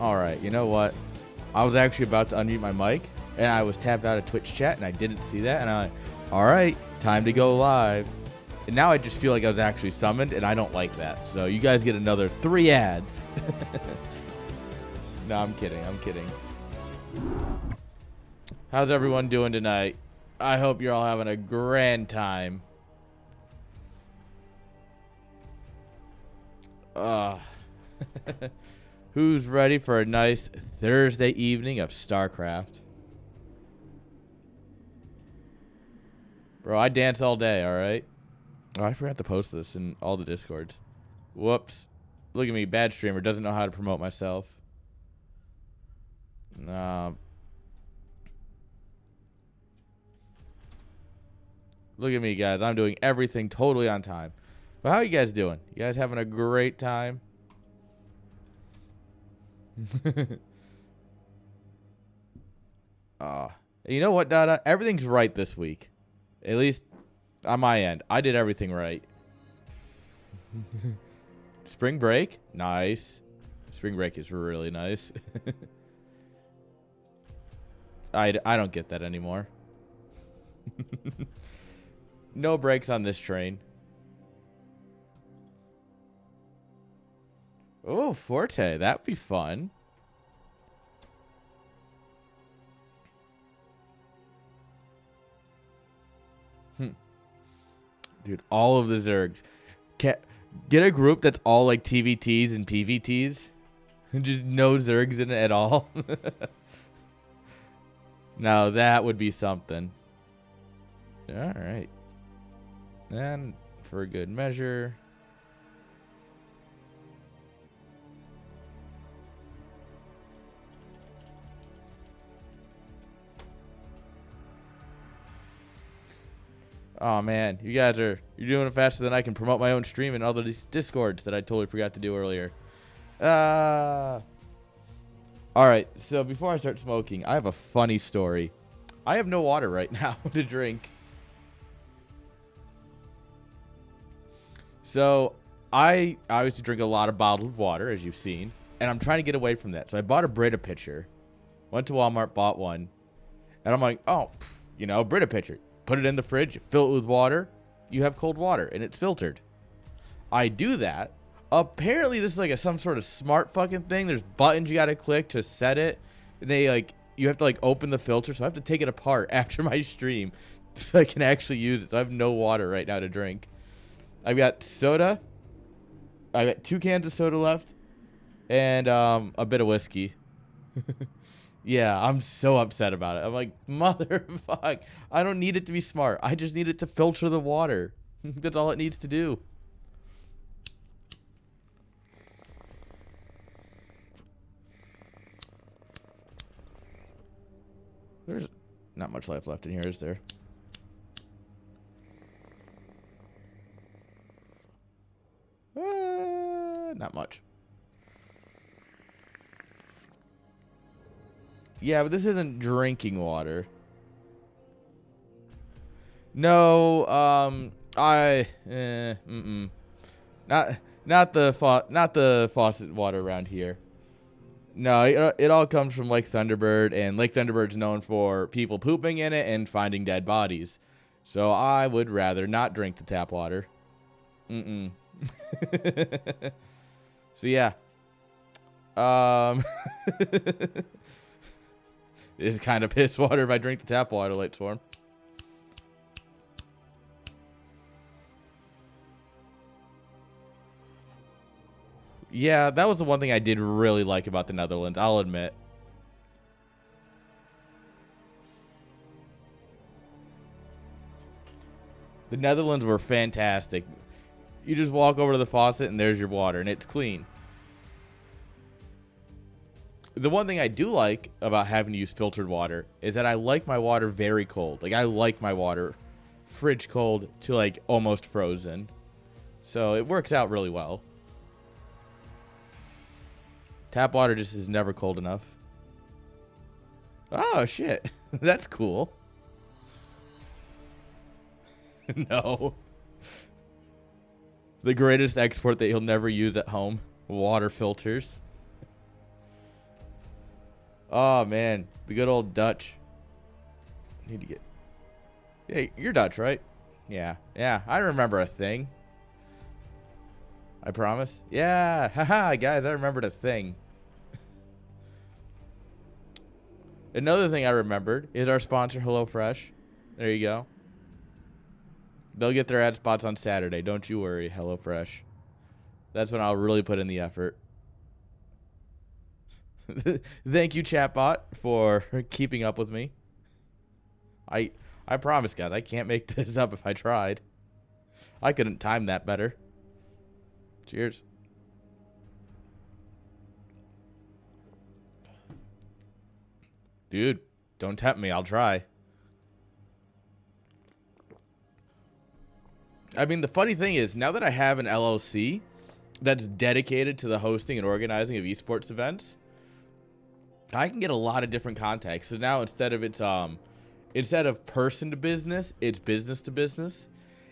All right, you know what? I was actually about to unmute my mic, and I was tapped out of Twitch chat, and I didn't see that, and I'm like, all right, time to go live. And now I just feel like I was actually summoned, and I don't like that. So you guys get another 3 ads. No, I'm kidding. I'm kidding. How's everyone doing tonight? I hope you're all having a grand time. Who's ready for a nice Thursday evening of Starcraft? Bro, I dance all day, alright? Oh, I forgot to post this in all the Discords. Whoops. Look at me, bad streamer, doesn't know how to promote myself. Look at me, guys. I'm doing everything totally on time. But how are you guys doing? You guys having a great time? You know what, Dada? Everything's right this week. At least on my end. I did everything right. Spring break? Nice. Spring break is really nice. I don't get that anymore. No breaks on this train. Oh, Forte. That'd be fun. Dude, all of the Zergs. Get a group that's all like TVTs and PVTs. Just no Zergs in it at all. Now that would be something. All right. And for a good measure. Oh man, you're doing it faster than I can promote my own stream and all of these Discords that I totally forgot to do earlier. Alright, so before I start smoking, I have a funny story. I have no water right now to drink. So, I used to drink a lot of bottled water, as you've seen, and I'm trying to get away from that. So I bought a Brita pitcher. Went to Walmart, bought one, and I'm like, oh, you know, Brita pitcher. Put it in the fridge, fill it with water, you have cold water, and it's filtered. I do that. Apparently, this is like some sort of smart fucking thing. There's buttons you gotta click to set it. And you have to open the filter, so I have to take it apart after my stream so I can actually use it. So I have no water right now to drink. I've got soda. I've got 2 cans of soda left, and a bit of whiskey. Yeah, I'm so upset about it. I'm like, motherfuck. I don't need it to be smart. I just need it to filter the water. That's all it needs to do. There's not much life left in here, is there? Not much. Yeah, but this isn't drinking water. No, not the faucet water around here. No, it all comes from Lake Thunderbird, and Lake Thunderbird's known for people pooping in it and finding dead bodies. So I would rather not drink the tap water. So yeah. It's kind of piss water if I drink the tap water, Light Swarm. Yeah, that was the one thing I did really like about the Netherlands, I'll admit. The Netherlands were fantastic. You just walk over to the faucet and there's your water, and it's clean. The one thing I do like about having to use filtered water is that I like my water very cold. Like, I like my water fridge cold to, almost frozen. So, it works out really well. Tap water just is never cold enough. Oh, shit. That's cool. No. The greatest export that you'll never use at home. Water filters. Oh, man. The good old Dutch. Need to get... Hey, you're Dutch, right? Yeah. Yeah, I remember a thing. I promise. Yeah. Haha, guys, I remembered a thing. Another thing I remembered is our sponsor, HelloFresh. There you go. They'll get their ad spots on Saturday. Don't you worry, HelloFresh. That's when I'll really put in the effort. Thank you, chatbot, for keeping up with me. I promise, guys, I can't make this up if I tried. I couldn't time that better. Cheers. Dude, don't tempt me. I'll try. I mean, the funny thing is, now that I have an LLC that's dedicated to the hosting and organizing of esports events, I can get a lot of different contacts. So now instead of person to business, it's business to business.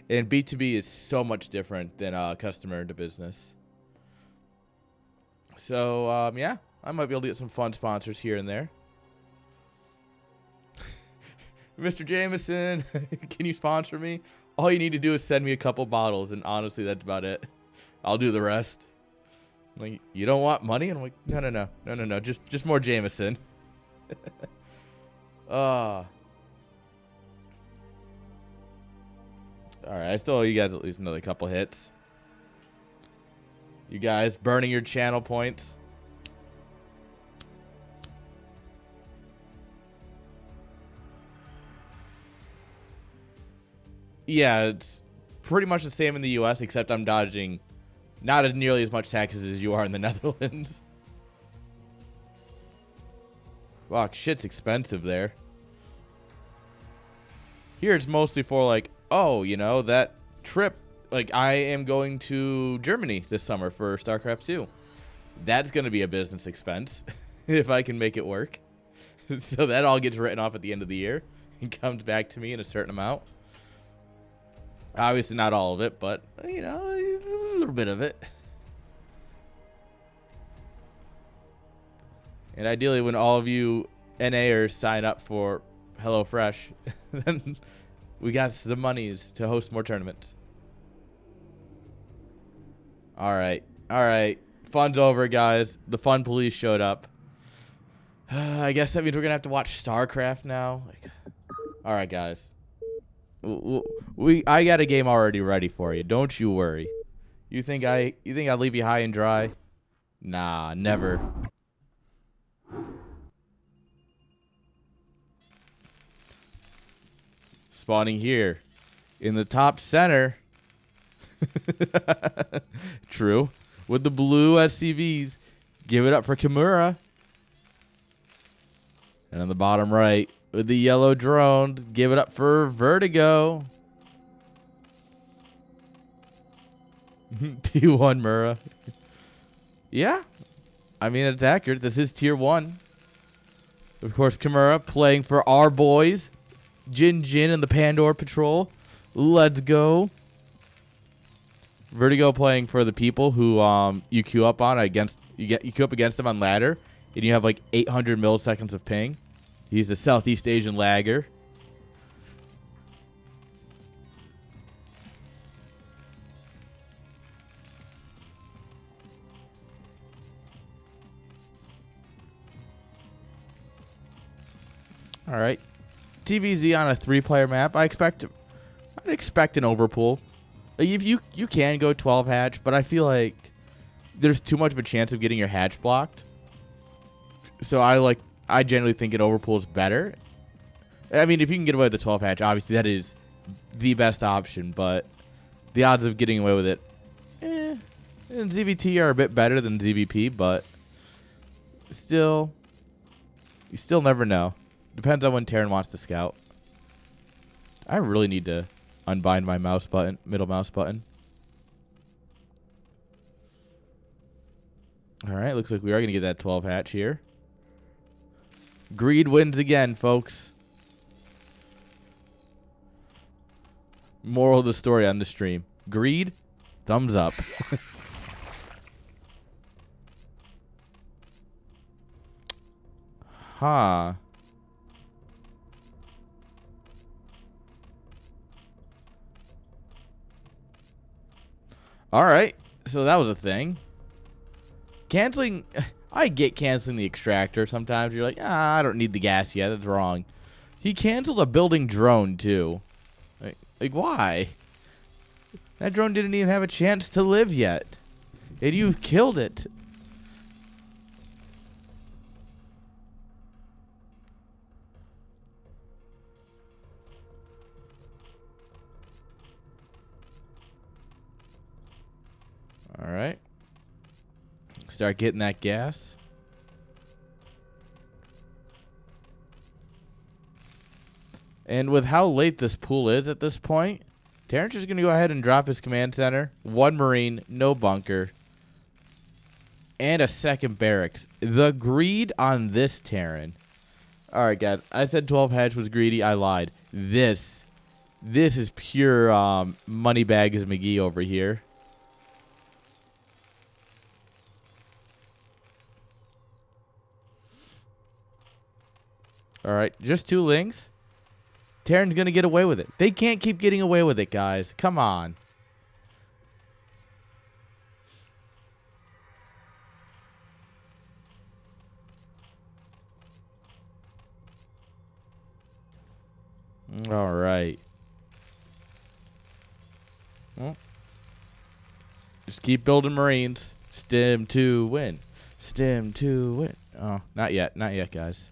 And B2B is so much different than customer to business. So, yeah, I might be able to get some fun sponsors here and there. Mr. Jameson, can you sponsor me? All you need to do is send me a couple bottles, and honestly, that's about it. I'll do the rest. I'm like, you don't want money? And I'm like, no, just more Jameson. All right, I still owe you guys at least another couple hits. You guys burning your channel points. Yeah, it's pretty much the same in the U.S., except I'm dodging not as nearly as much taxes as you are in the Netherlands. Wow, shit's expensive there. Here it's mostly for like, oh, you know, that trip. Like, I am going to Germany this summer for Starcraft 2. That's going to be a business expense if I can make it work. So that all gets written off at the end of the year and comes back to me in a certain amount. Obviously not all of it, but, you know, a little bit of it. And ideally, when all of you NAers sign up for HelloFresh, then we got the monies to host more tournaments. All right. Fun's over, guys. The fun police showed up. I guess that means we're going to have to watch Starcraft now. Like, all right, guys. I got a game already ready for you. Don't you worry. You think I'd leave you high and dry? Nah, never. Spawning here in the top center. True. With the blue SCVs. Give it up for Kimura. And on the bottom right, with the yellow drones, give it up for Vertigo. T1 Mura. Yeah. I mean, it's accurate. This is tier 1. Of course, Kimura playing for our boys. Jin and the Pandora Patrol. Let's go. Vertigo playing for the people who you queue up on against. You queue up against them on ladder, and you have like 800 milliseconds of ping. He's a Southeast Asian lagger. All right, TVZ on a 3-player map. I'd expect an overpool. Like, if you can go 12 hatch, but I feel like there's too much of a chance of getting your hatch blocked. So I generally think an overpool is better. I mean, if you can get away with the 12 hatch, obviously that is the best option, but the odds of getting away with it, and ZVT are a bit better than ZVP, but still, you still never know. Depends on when Terran wants to scout. I really need to unbind my mouse button, middle mouse button. All right, looks like we are going to get that 12 hatch here. Greed wins again, folks. Moral of the story on the stream. Greed, thumbs up. Huh. Alright. So that was a thing. Canceling... I get canceling the extractor sometimes. You're like, I don't need the gas yet. That's wrong. He canceled a building drone, too. Like why? That drone didn't even have a chance to live yet. And you've killed it. Alright. Start getting that gas. And with how late this pool is at this point, Terran's just going to go ahead and drop his command center. 1 Marine, no bunker. And a second barracks. The greed on this Terran. Alright, guys. I said 12 hedge was greedy. I lied. This is pure Moneybags McGee over here. Alright, just 2 lings. Terran's going to get away with it. They can't keep getting away with it, guys. Come on. Alright. Well, just keep building Marines. Stim to win. Stim to win. Oh, not yet. Not yet, guys.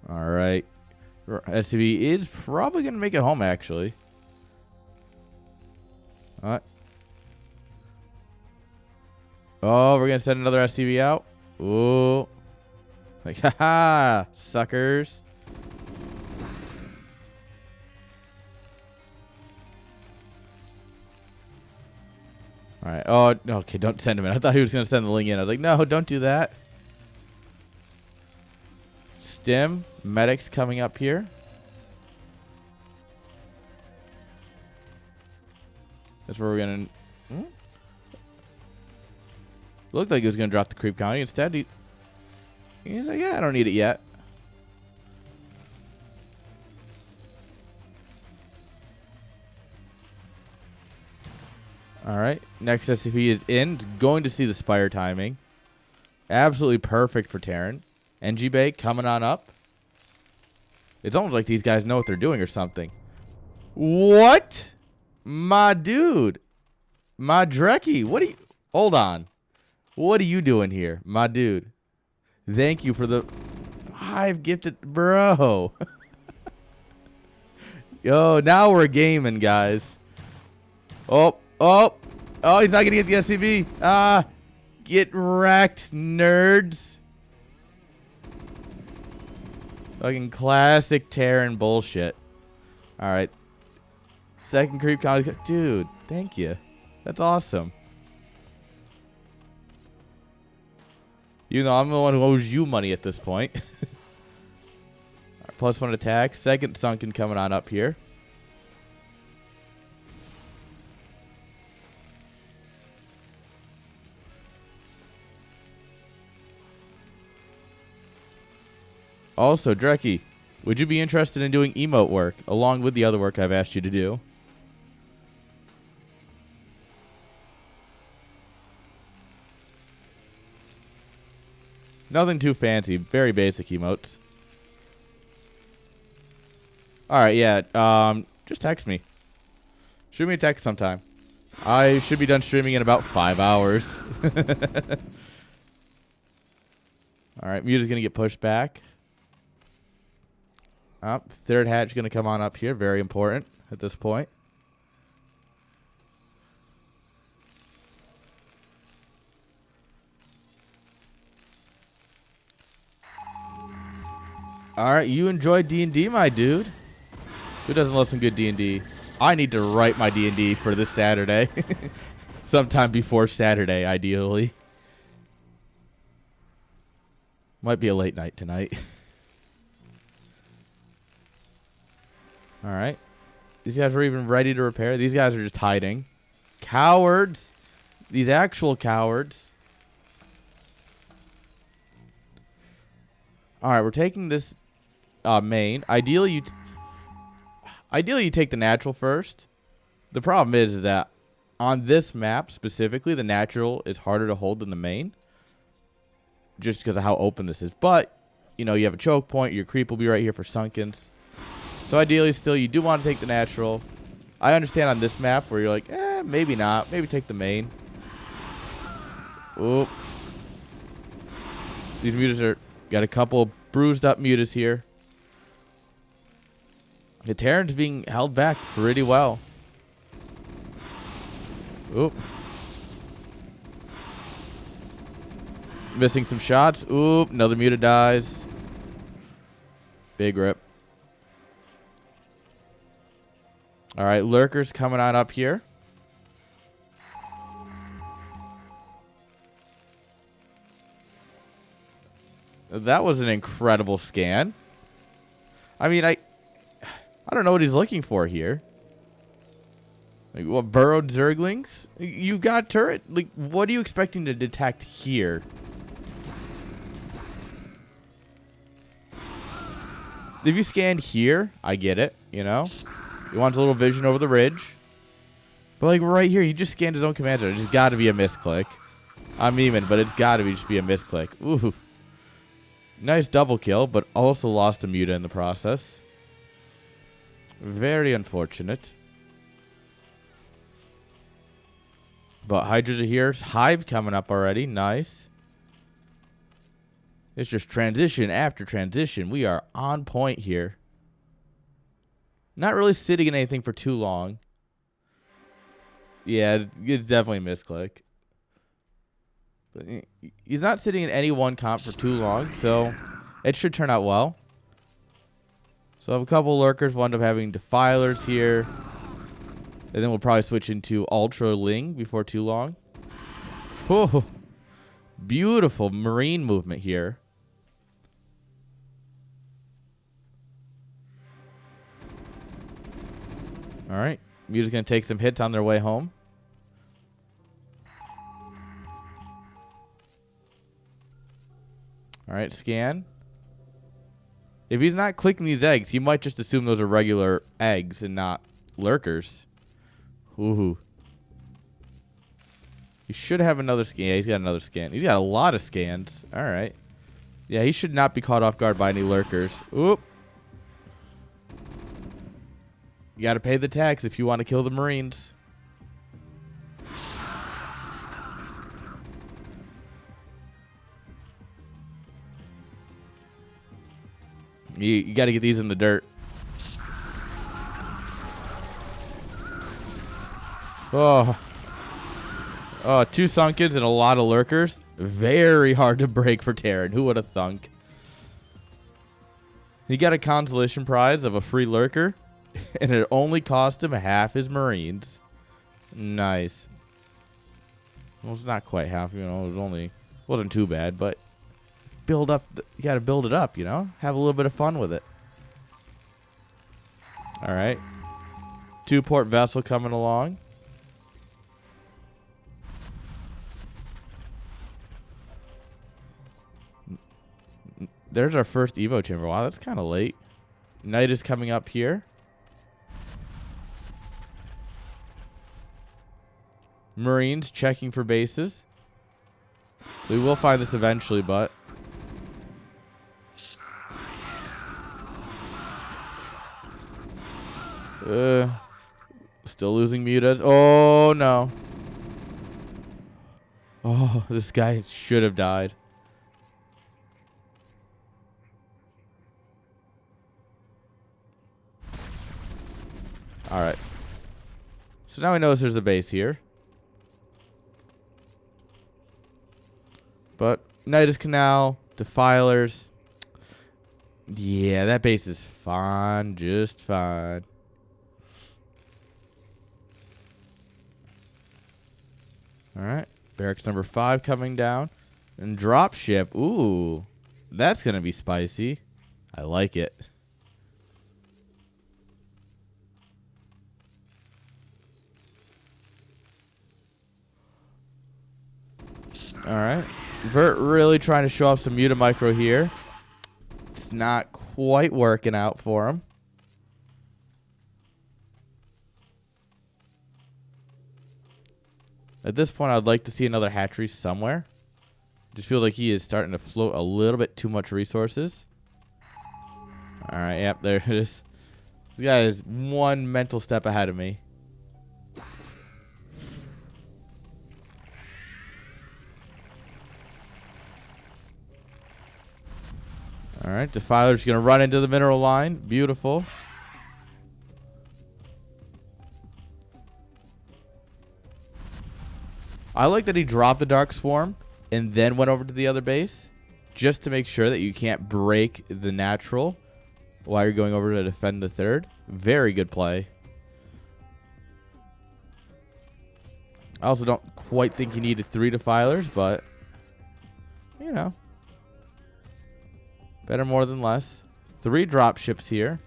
All right. SCV is probably going to make it home, actually. All right. Oh, we're going to send another SCV out. Ooh. Like, haha, suckers. All right. Oh, okay, don't send him in. I thought he was going to send the link in. I was like, no, don't do that. Stim, medics coming up here. That's where we're going to... Looked like he was going to drop the creep county. Instead, he's like, yeah, I don't need it yet. All right. Next SCP is in. It's going to see the Spire timing. Absolutely perfect for Terran. NG Bay coming on up. It's almost like these guys know what they're doing or something. What? My dude. My Drekkie. What are you... Hold on. What are you doing here, my dude? Thank you for the 5 gifted... Bro. Yo, now we're gaming, guys. Oh, he's not going to get the SCV. Get wrecked, nerds. Fucking classic Terran bullshit. Alright. Second creep county. Dude, thank you. That's awesome. You know, I'm the one who owes you money at this point. Right, +1 attack. Second sunken coming on up here. Also, Drekkie, would you be interested in doing emote work along with the other work I've asked you to do? Nothing too fancy. Very basic emotes. Alright, yeah. Just text me. Shoot me a text sometime. I should be done streaming in about 5 hours. Alright, Muta's going to get pushed back. Third hatch going to come on up here. Very important at this point. Alright, you enjoy D&D, my dude. Who doesn't love some good D&D? I need to write my D&D for this Saturday. Sometime before Saturday, ideally. Might be a late night tonight. All right. These guys are even ready to repair. These guys are just hiding. Cowards. These actual cowards. All right, we're taking this main. Ideally, you take the natural first. The problem is that on this map specifically, the natural is harder to hold than the main, just because of how open this is. But you know, you have a choke point. Your creep will be right here for sunkens. So ideally, still, you do want to take the natural. I understand on this map where you're like, maybe not. Maybe take the main. Oop. These mutas are got a couple bruised up mutas here. The Terran's being held back pretty well. Oop. Missing some shots. Oop. Another muta dies. Big rip. All right. Lurkers coming on up here. That was an incredible scan. I mean, I don't know what he's looking for here. Like, what, burrowed zerglings? You got turret. Like, what are you expecting to detect here? If you scanned here, I get it, you know? You want a little vision over the ridge. But, like, right here, he just scanned his own command center. It's just got to be a misclick. I'm even, but it's got to just be a misclick. Ooh. Nice double kill, but also lost a muta in the process. Very unfortunate. But Hydras are here. Hive coming up already. Nice. It's just transition after transition. We are on point here. Not really sitting in anything for too long. Yeah, it's definitely a misclick. But he's not sitting in any one comp for too long, so it should turn out well. So I have a couple lurkers. We'll end up having defilers here. And then we'll probably switch into Ultra Ling before too long. Oh, beautiful marine movement here. All right. Muta's going to take some hits on their way home. All right, scan. If he's not clicking these eggs, he might just assume those are regular eggs and not lurkers. Ooh. He should have another scan. Yeah, he's got another scan. He's got a lot of scans. All right. Yeah, he should not be caught off guard by any lurkers. Oop. You got to pay the tax if you want to kill the Marines. You got to get these in the dirt. Oh. Oh, 2 sunkens and a lot of lurkers. Very hard to break for Terran. Who would have thunk? He got a consolation prize of a free lurker, and it only cost him half his Marines. Nice. Well, it's not quite half, you know. It was wasn't too bad, but build up. You got to build it up, you know. Have a little bit of fun with it. All right. 2-port vessel coming along. There's our first Evo chamber. Wow, that's kind of late. Night is coming up here. Marines checking for bases. We will find this eventually, but still losing mutas. Oh no. Oh, this guy should have died. All right. So now we know there's a base here. But Nidus Canal, Defilers. Yeah, that base is fine. Just fine. All right. Barracks number 5 coming down. And dropship. Ooh. That's going to be spicy. I like it. All right. Vert really trying to show off some muta micro here. It's not quite working out for him. At this point, I'd like to see another hatchery somewhere. Just feel like he is starting to float a little bit too much resources. All right, yep, there it is. This guy is one mental step ahead of me. All right, Defiler's going to run into the mineral line. Beautiful. I like that he dropped the Dark Swarm and then went over to the other base just to make sure that you can't break the natural while you're going over to defend the third. Very good play. I also don't quite think he needed 3 Defilers, but, you know. Better more than less. 3 drop ships here.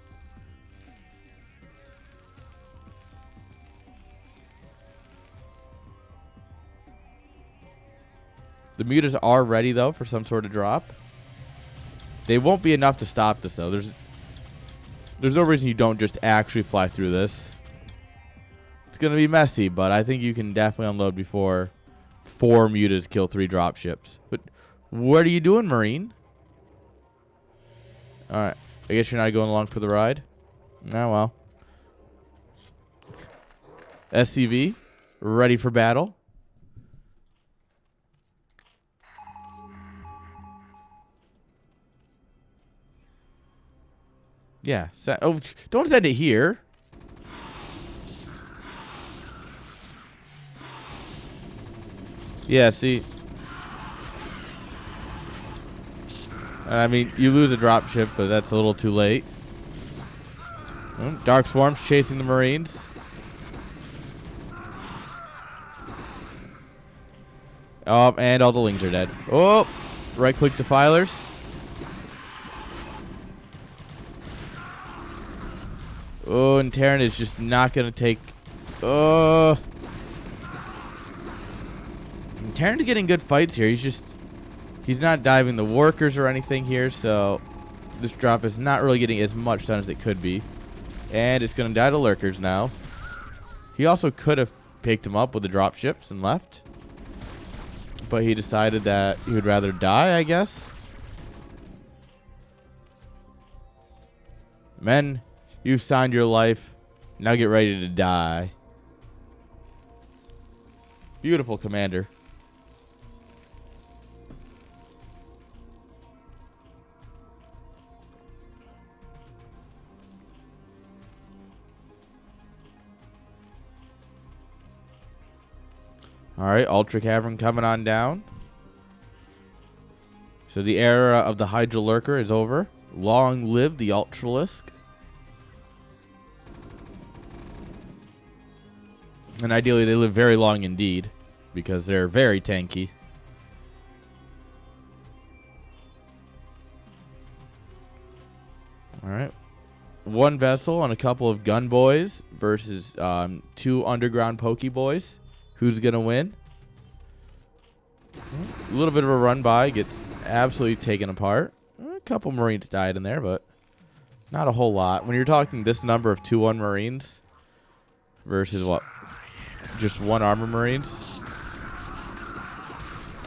The mutas are ready, though, for some sort of drop. They won't be enough to stop this, though. There's no reason you don't just actually fly through this. It's going to be messy, but I think you can definitely unload before 4 mutas kill 3 drop ships. But what are you doing, Marine? Alright. I guess you're not going along for the ride? Oh, well. SCV, ready for battle. Yeah. Oh, don't send it here. Yeah, see. I mean, you lose a drop ship, but that's a little too late. Dark Swarm's chasing the Marines. Oh, and all the Lings are dead. Oh, right-click Defilers. Oh, and Terran is just not going to take... Oh. And Terran's getting good fights here. He's not diving the workers or anything here, so this drop is not really getting as much done as it could be. And it's going to die to lurkers now. He also could have picked him up with the drop ships and left. But he decided that he would rather die, I guess. Men, you've signed your life. Now get ready to die. Beautiful, Commander. Alright, Ultra Cavern coming on down. So the era of the Hydra Lurker is over. Long live the Ultralisk. And ideally they live very long indeed, because they're very tanky. Alright. 1 vessel and a couple of gun boys versus 2 underground pokey boys. Who's going to win? A little bit of a run by. Gets absolutely taken apart. A couple Marines died in there, but not a whole lot. When you're talking this number of 2-1 Marines versus what? Just 1 armor Marines.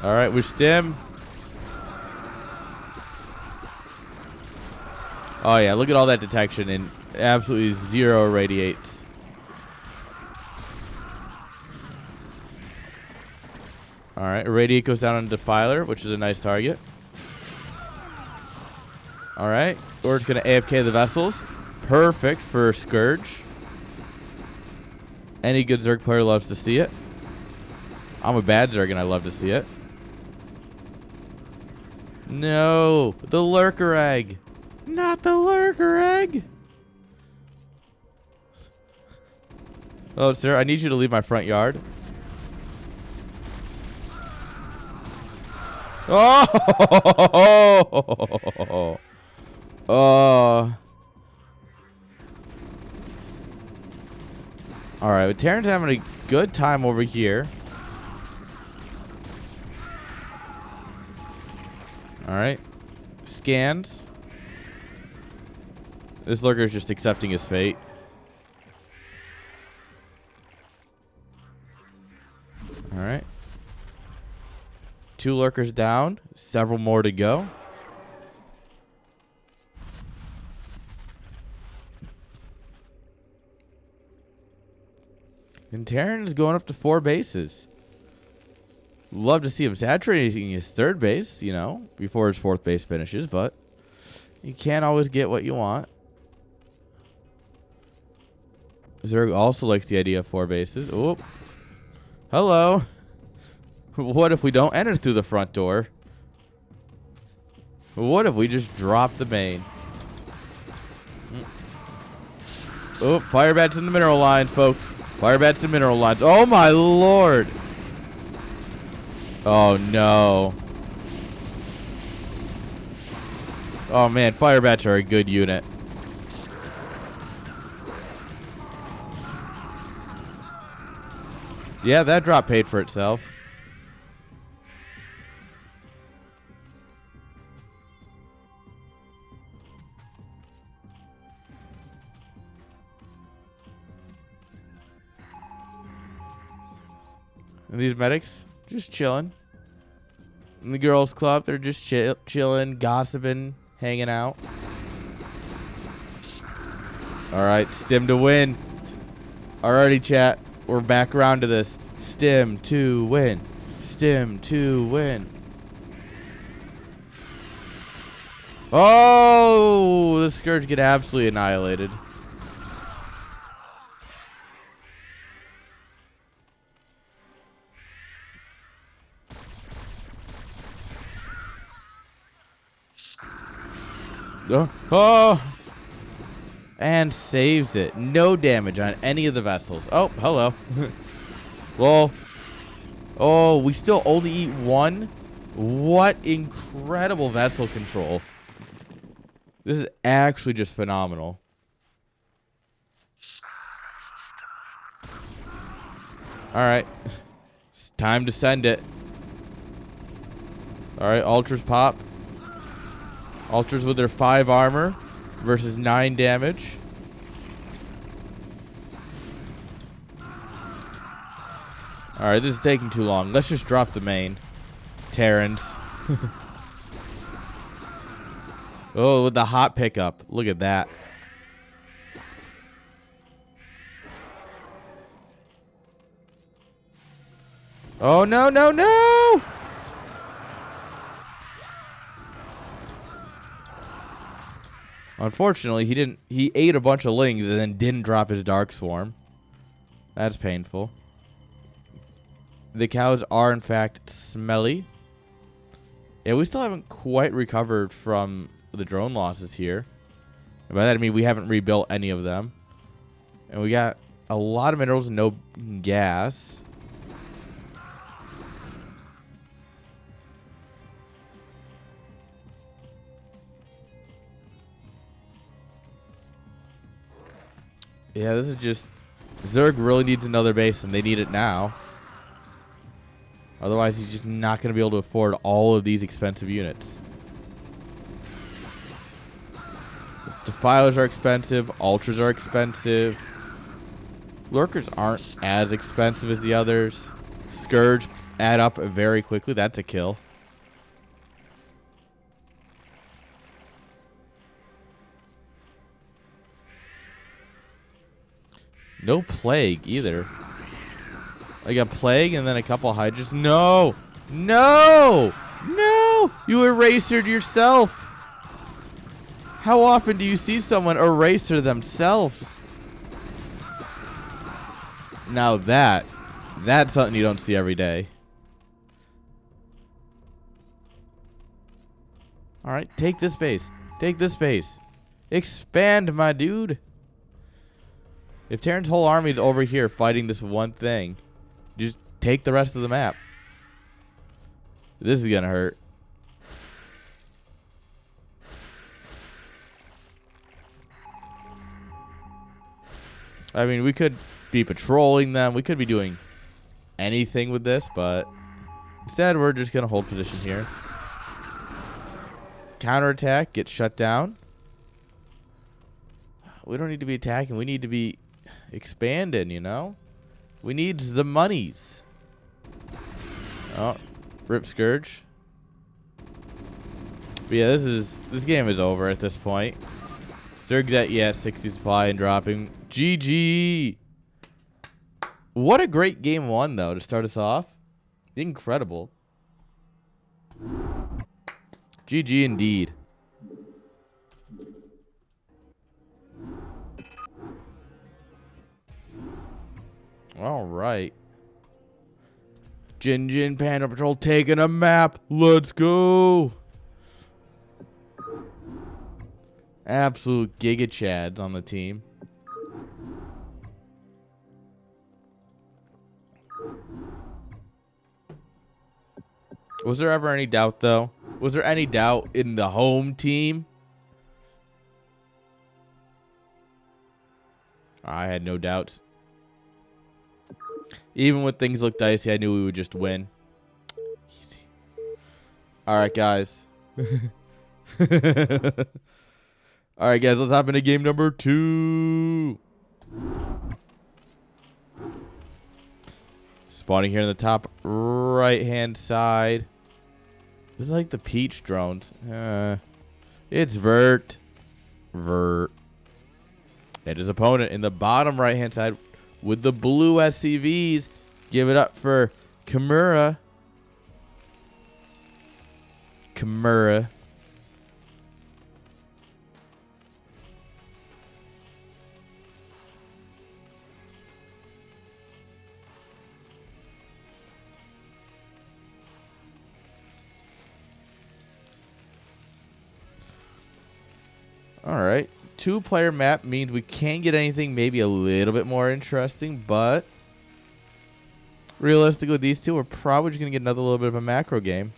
All right, with Stim. Oh, yeah. Look at all that detection and absolutely 0 irradiates. All right, Irradiate goes down on Defiler, which is a nice target. All right, we're just going to AFK the vessels. Perfect for Scourge. Any good Zerg player loves to see it. I'm a bad Zerg and I love to see it. No, the Lurker Egg. Not the Lurker Egg. Oh, sir, I need you to leave my front yard. Oh! Oh! Alright, Terran's having a good time over here. Alright. Scans. This lurker is just accepting his fate. Alright. 2 lurkers down. Several more to go. And Terran is going up to 4 bases. Love to see him saturating his 3rd base, you know, before his 4th base finishes, but you can't always get what you want. Zerg also likes the idea of 4 bases. Oh, hello. What if we don't enter through the front door? What if we just drop the main? Oh, fire bats in the mineral lines, folks. Fire bats in mineral lines. Oh, my lord. Oh, no. Oh, man. Fire bats are a good unit. Yeah, that drop paid for itself. And these medics, just chilling. In the girls' club, they're just chilling, gossiping, hanging out. All right, stim to win. Alrighty, chat. We're back around to this. Stim to win. Stim to win. Oh, the Scourge get absolutely annihilated. Oh, and saves it. No damage on any of the vessels. Oh, hello. Lol. Oh, we still only eat 1. What incredible vessel control. This is actually just phenomenal. All right. It's time to send it. All right, Ultras pop. Ultras with their 5 armor versus 9 damage. Alright, this is taking too long. Let's just drop the main. Terrans. Oh, with the hot pickup. Look at that. Oh, no, no, no! Unfortunately, he ate a bunch of lings and then didn't drop his Dark Swarm. That's painful. The cows are, in fact, smelly. Yeah, we still haven't quite recovered from the drone losses here. And by that, I mean we haven't rebuilt any of them. And we got a lot of minerals and no gas. Yeah, this is just... Zerg really needs another base, and they need it now. Otherwise, he's just not going to be able to afford all of these expensive units. Defilers are expensive. Ultras are expensive. Lurkers aren't as expensive as the others. Scourge add up very quickly. That's a kill. No plague either. Like a plague and then a couple hydras. No! No! No! You erasered yourself! How often do you see someone eraser themselves? Now that's something you don't see every day. Alright, take this base. Take this base. Expand, my dude. If Terran's whole army is over here fighting this one thing, just take the rest of the map. This is gonna hurt. I mean, we could be patrolling them. We could be doing anything with this, but instead we're just gonna hold position here. counterattack, get shut down. We don't need to be attacking. We need to be expanding, you know? We need the monies. Oh, rip Scourge. But yeah, this game is over at this point. Zerg's at 60 supply and dropping. GG. What a great game one, though, to start us off. Incredible. GG indeed. All right. Jin Panda Patrol taking a map. Let's go. Absolute Giga Chads on the team. Was there ever any doubt, though? Was there any doubt in the home team? I had no doubts. Even when things looked dicey, I knew we would just win. Easy. All right, guys. All right, guys, let's hop into game number 2. Spawning here in the top right-hand side. This is like the Peach drones. It's Vert. And his opponent in the bottom right-hand side with the blue SCVs. Give it up for Kimura. All right. 2-player map means we can't get anything maybe a little bit more interesting, but realistically, these two are probably just going to get another little bit of a macro game.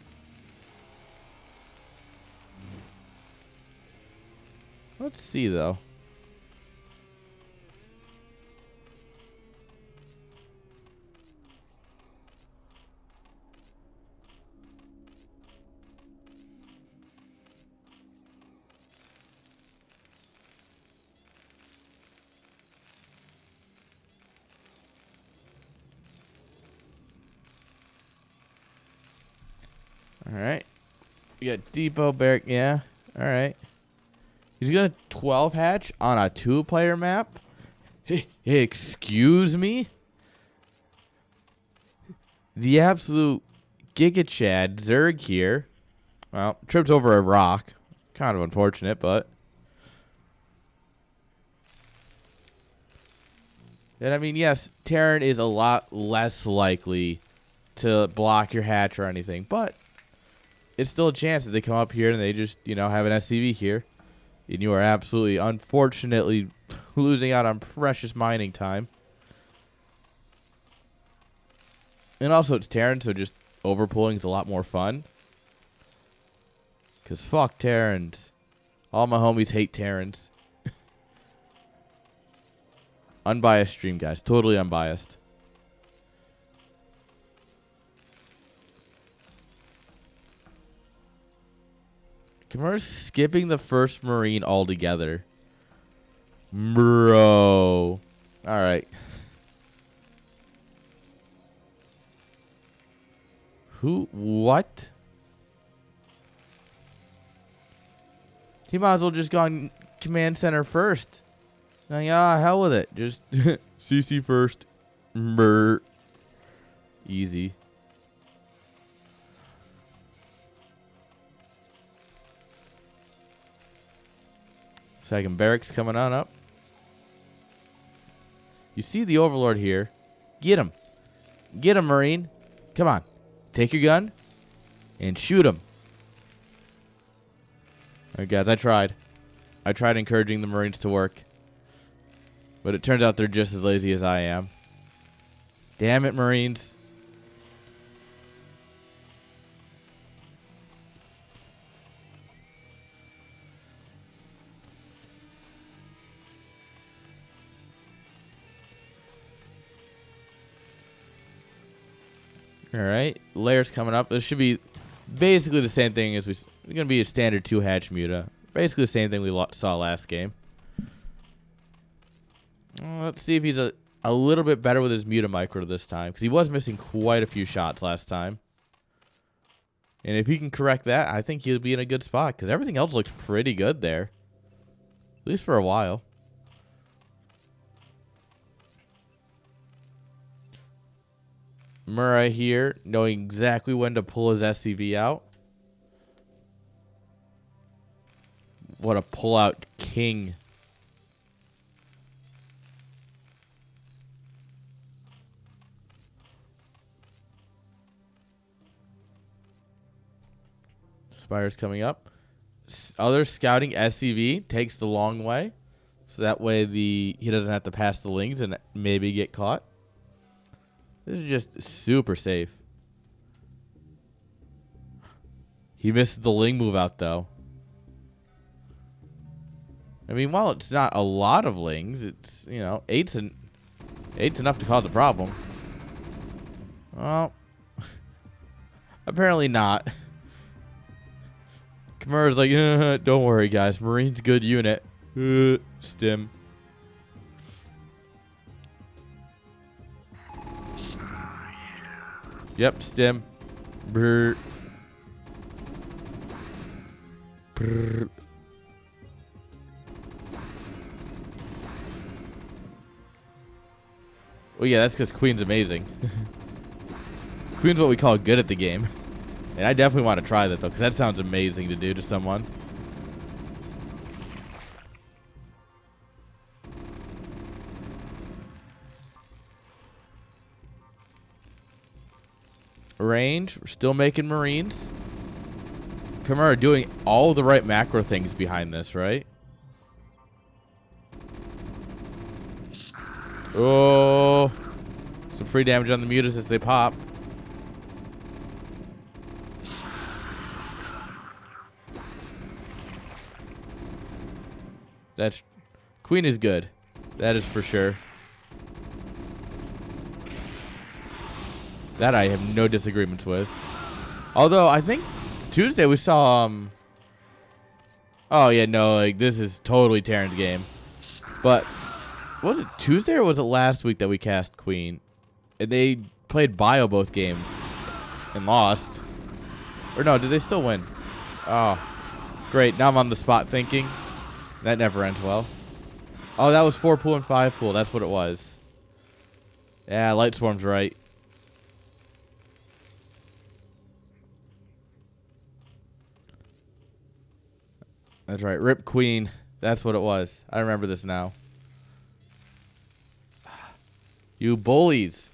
Let's see, though. All right. We got Depot, Barrack. Yeah. All right. He's going to 12 hatch on a 2-player map? Hey, excuse me? The absolute Giga Chad Zerg here. Well, tripped over a rock. Kind of unfortunate, but. And I mean, yes, Terran is a lot less likely to block your hatch or anything, but it's still a chance that they come up here and they just, you know, have an SCV here. And you are absolutely, unfortunately, losing out on precious mining time. And also, it's Terran, so just overpulling is a lot more fun. Because fuck Terrans. All my homies hate Terrans. Unbiased stream, guys. Totally unbiased. Kimura's skipping the first Marine altogether. Bro. Alright. Who? What? He might as well just gone command center first. Like, hell with it. Just CC first. Brr. Easy. Second barracks coming on up. You see the Overlord here. Get him. Get him, Marine. Come on. Take your gun and shoot him. All right, guys, I tried. I tried encouraging the Marines to work. But it turns out they're just as lazy as I am. Damn it, Marines. All right, layers coming up. This should be basically the same thing as it's going to be a standard 2-hatch muta. Basically the same thing we saw last game. Let's see if he's a little bit better with his muta micro this time, because he was missing quite a few shots last time. And if he can correct that, I think he'll be in a good spot, because everything else looks pretty good there. At least for a while. Murray here, knowing exactly when to pull his SCV out. What a pull-out king. Spire's coming up. Other scouting SCV takes the long way. So that way he doesn't have to pass the lings and maybe get caught. This is just super safe. He missed the ling move out though. I mean, while it's not a lot of lings, it's, you know, eight's enough to cause a problem. Well, apparently not. Kimura's like, don't worry, guys. Marine's good unit. Stim. Yep, stim. Brr. Brr. Well, yeah, that's because Queen's amazing. Queen's what we call good at the game. And I definitely want to try that, though, because that sounds amazing to do to someone. Range. We're still making Marines. Kimura doing all the right macro things behind this, right? Oh. Some free damage on the mutas as they pop. That's Queen is good. That is for sure. That I have no disagreements with. Although I think Tuesday we saw oh yeah, no, like this is totally Terran's game. But was it Tuesday or was it last week that we cast Queen? And they played bio both games and lost. Or no, did they still win? Oh. Great. Now I'm on the spot thinking. That never ends well. Oh, that was 4 pool and 5 pool. That's what it was. Yeah, Light Swarm's right. That's right. Rip Queen. That's what it was. I remember this now. You bullies.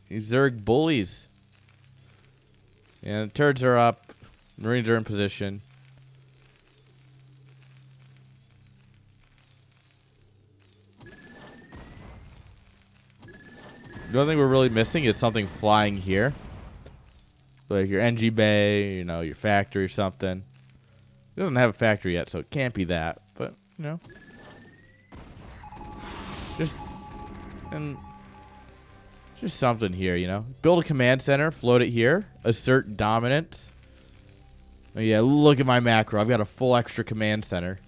You Zerg bullies. And the turrets are up. Marines are in position. The only thing we're really missing is something flying here. Like your NG bay, you know, your factory or something. It doesn't have a factory yet, so it can't be that. But, you know. Just something here, you know. Build a command center, float it here. Assert dominance. Oh yeah, look at my macro. I've got a full extra command center.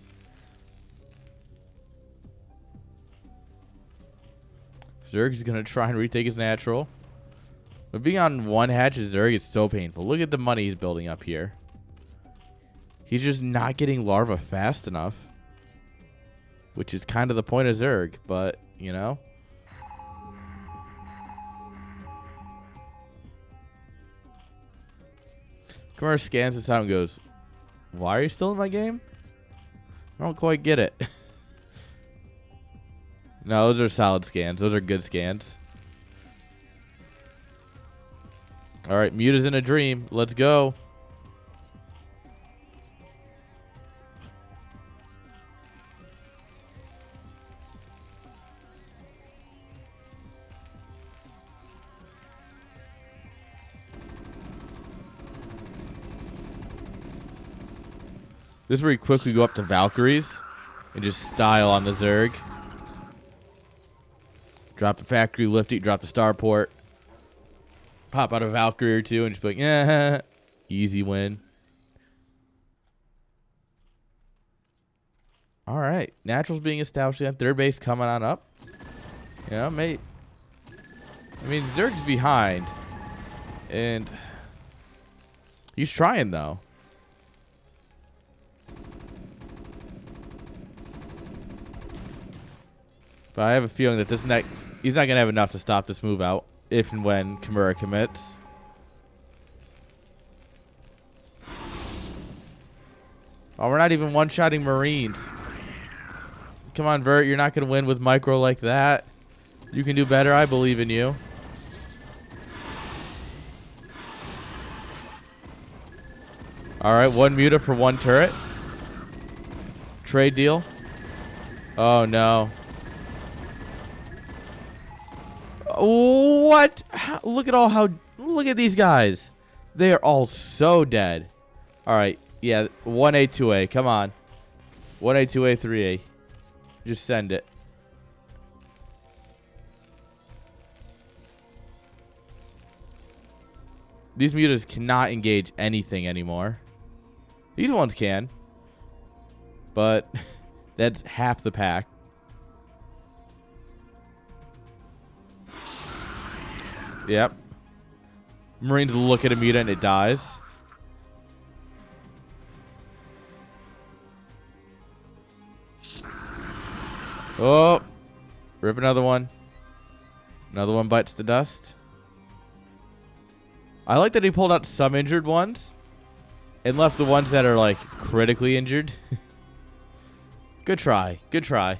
Zerg is going to try and retake his natural. But being on one hatch as Zerg is so painful. Look at the money he's building up here. He's just not getting larva fast enough. Which is kind of the point of Zerg. But, you know. Kimura scans this out and goes, why are you still in my game? I don't quite get it. No, those are solid scans. Those are good scans. Alright, Muta's in a dream. Let's go. This is where you quickly go up to Valkyries and just style on the Zerg. Drop the factory, lift it, drop the starport. Pop out a Valkyrie or two and just be like, yeah. Easy win. All right. Naturals being established on third base coming on up. Yeah, mate. I mean, Zerg's behind. And he's trying, though. But I have a feeling that he's not going to have enough to stop this move out if and when Kimura commits. Oh, we're not even one-shotting Marines. Come on, Vert. You're not going to win with micro like that. You can do better. I believe in you. All right, one muta for one turret. Trade deal. Oh, no. What? Look at these guys. They are all so dead. All right. Yeah, 1A, 2A. Come on. 1A, 2A, 3A. Just send it. These mutas cannot engage anything anymore. These ones can. But that's half the pack. Yep. Marines look at a muta and it dies. Oh. Rip another one. Another one bites the dust. I like that he pulled out some injured ones and left the ones that are like critically injured. Good try. Good try.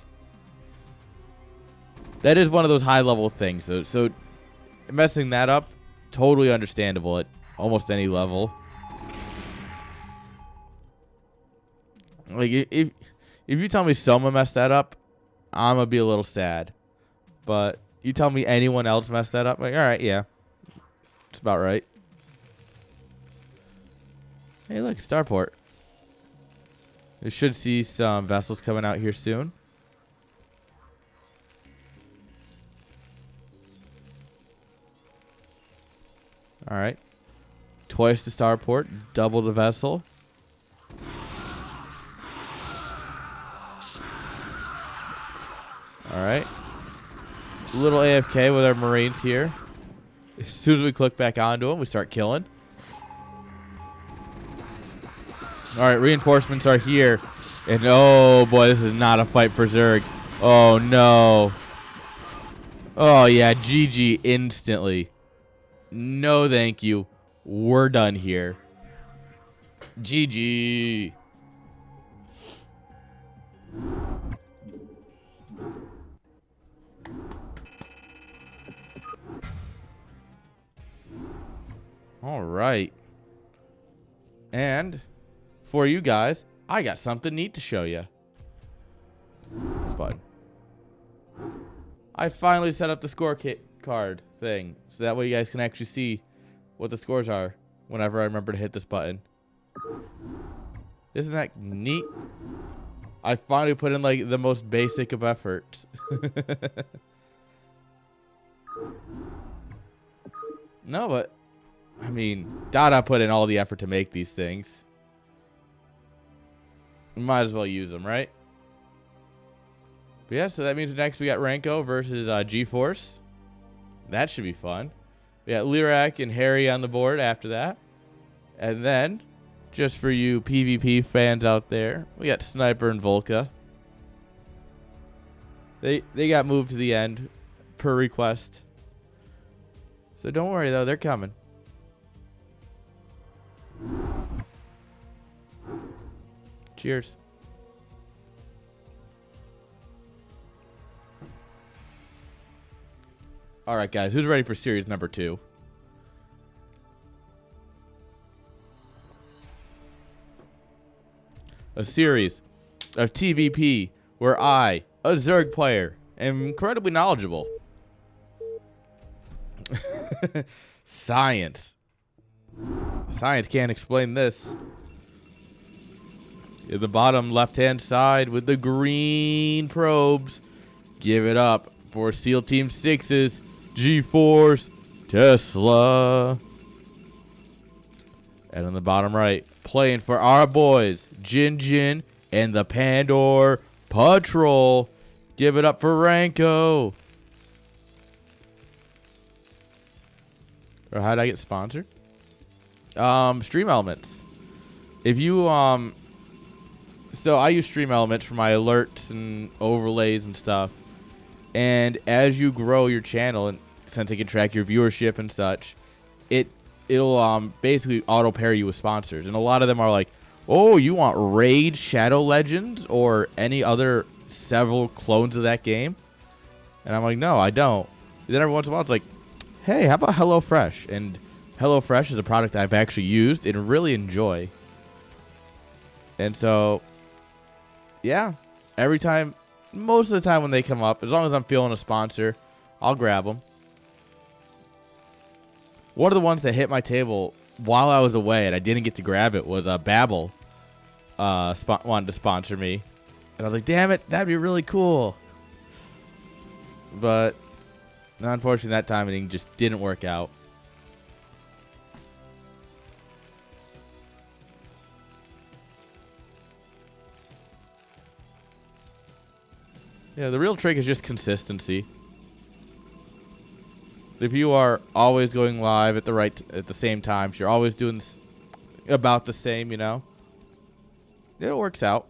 That is one of those high level things. So messing that up, totally understandable at almost any level. Like if you tell me someone messed that up, I'm gonna be a little sad. But you tell me anyone else messed that up, like, all right, yeah, it's about right. Hey, look, starport. We should see some vessels coming out here soon. All right. Twice the starport, double the vessel. All right. Little AFK with our Marines here. As soon as we click back onto them, we start killing. All right, reinforcements are here. And oh boy, this is not a fight for Zerg. Oh no. Oh yeah, GG instantly. No thank you. We're done here. GG. All right. And for you guys, I got something neat to show you. This button. I finally set up the score card thing, so that way you guys can actually see what the scores are whenever I remember to hit this button. Isn't that neat? I finally put in like the most basic of efforts. No, but I mean, Dada put in all the effort to make these things. We might as well use them, right? But yeah, so that means next we got Ranko versus GeForce. That should be fun. We got Leerak and Harry on the board after that. And then, just for you PvP fans out there, we got Sniper and Volka. They got moved to the end per request. So don't worry though, they're coming. Cheers. All right, guys, who's ready for series number 2? A series of TVP where I, a Zerg player, am incredibly knowledgeable. Science. Science can't explain this. In the bottom left-hand side with the green probes, give it up for SEAL Team 6's GeforceTesla. And on the bottom right, playing for our boys, Jin Jin and the Pandor Patrol. Give it up for Ranko. Or how did I get sponsored? Stream Elements. If you so I use Stream Elements for my alerts and overlays and stuff. And as you grow your channel, and since it can track your viewership and such, it'll basically auto pair you with sponsors. And a lot of them are like, oh, you want Raid Shadow Legends or any other several clones of that game? And I'm like, no, I don't. And then every once in a while it's like, hey, how about HelloFresh? And HelloFresh is a product I've actually used and really enjoy. And so, yeah, every time, most of the time when they come up, as long as I'm feeling a sponsor, I'll grab them. One of the ones that hit my table while I was away and I didn't get to grab it was Babbel. Wanted to sponsor me. And I was like, damn it, that'd be really cool. But unfortunately, that time it just didn't work out. Yeah, the real trick is just consistency. If you are always going live at the same time, so you're always doing about the same, you know, it works out.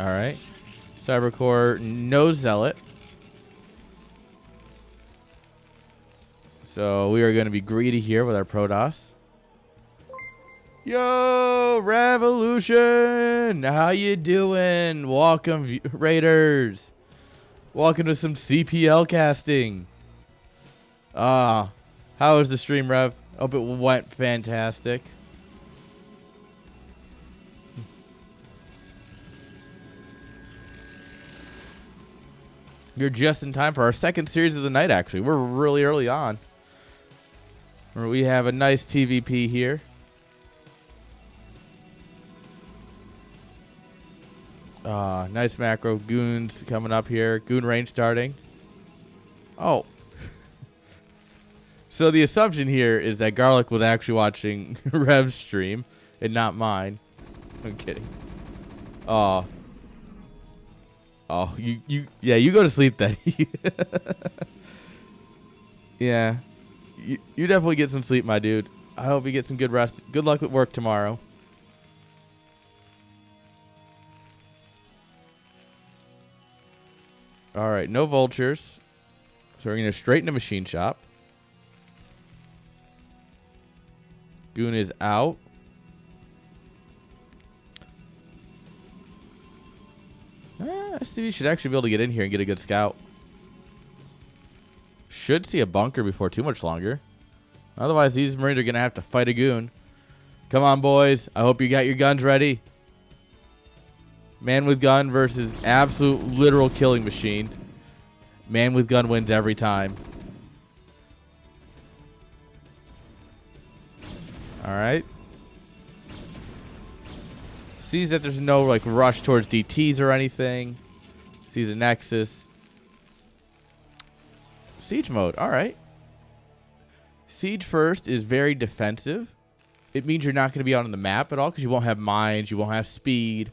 All right, Cybercore, no Zealot. So we are going to be greedy here with our Protoss. Yo, Revolution! How you doing? Welcome, Raiders. Welcome to some CPL casting. How was the stream, Rev? Hope it went fantastic. You're just in time for our second series of the night, actually. We're really early on. We have a nice TVP here. Nice macro. Goons coming up here. Goon range starting. Oh. So the assumption here is that Garlic was actually watching Rev's stream and not mine. I'm kidding. Oh, you go to sleep then. Yeah. You definitely get some sleep, my dude. I hope you get some good rest. Good luck with work tomorrow. All right, no vultures. So we're going to straighten the machine shop. Goon is out. SCV should actually be able to get in here and get a good scout. Should see a bunker before too much longer. Otherwise, these Marines are going to have to fight a goon. Come on, boys. I hope you got your guns ready. Man with gun versus absolute literal killing machine. Man with gun wins every time. All right. Sees that there's no like rush towards DTs or anything. Sees a Nexus. Siege mode. All right. Siege first is very defensive. It means you're not going to be out on the map at all because you won't have mines. You won't have speed.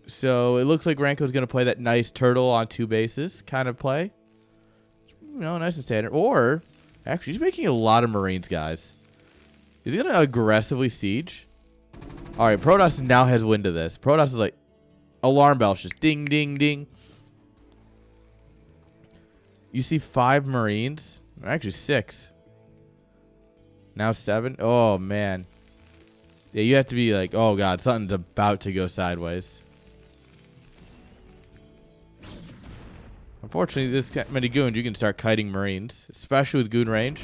So it looks like Ranko's going to play that nice turtle on two bases kind of play. You know, nice and standard. Or, actually, he's making a lot of Marines, guys. Is he going to aggressively siege? All right, Protoss now has wind of this. Protoss is like, alarm bells just ding, ding, ding. You see 5 Marines. Actually, 6. Now 7. Oh, man. Yeah, you have to be like, oh, God, something's about to go sideways. Unfortunately, this many goons, you can start kiting Marines, especially with goon range.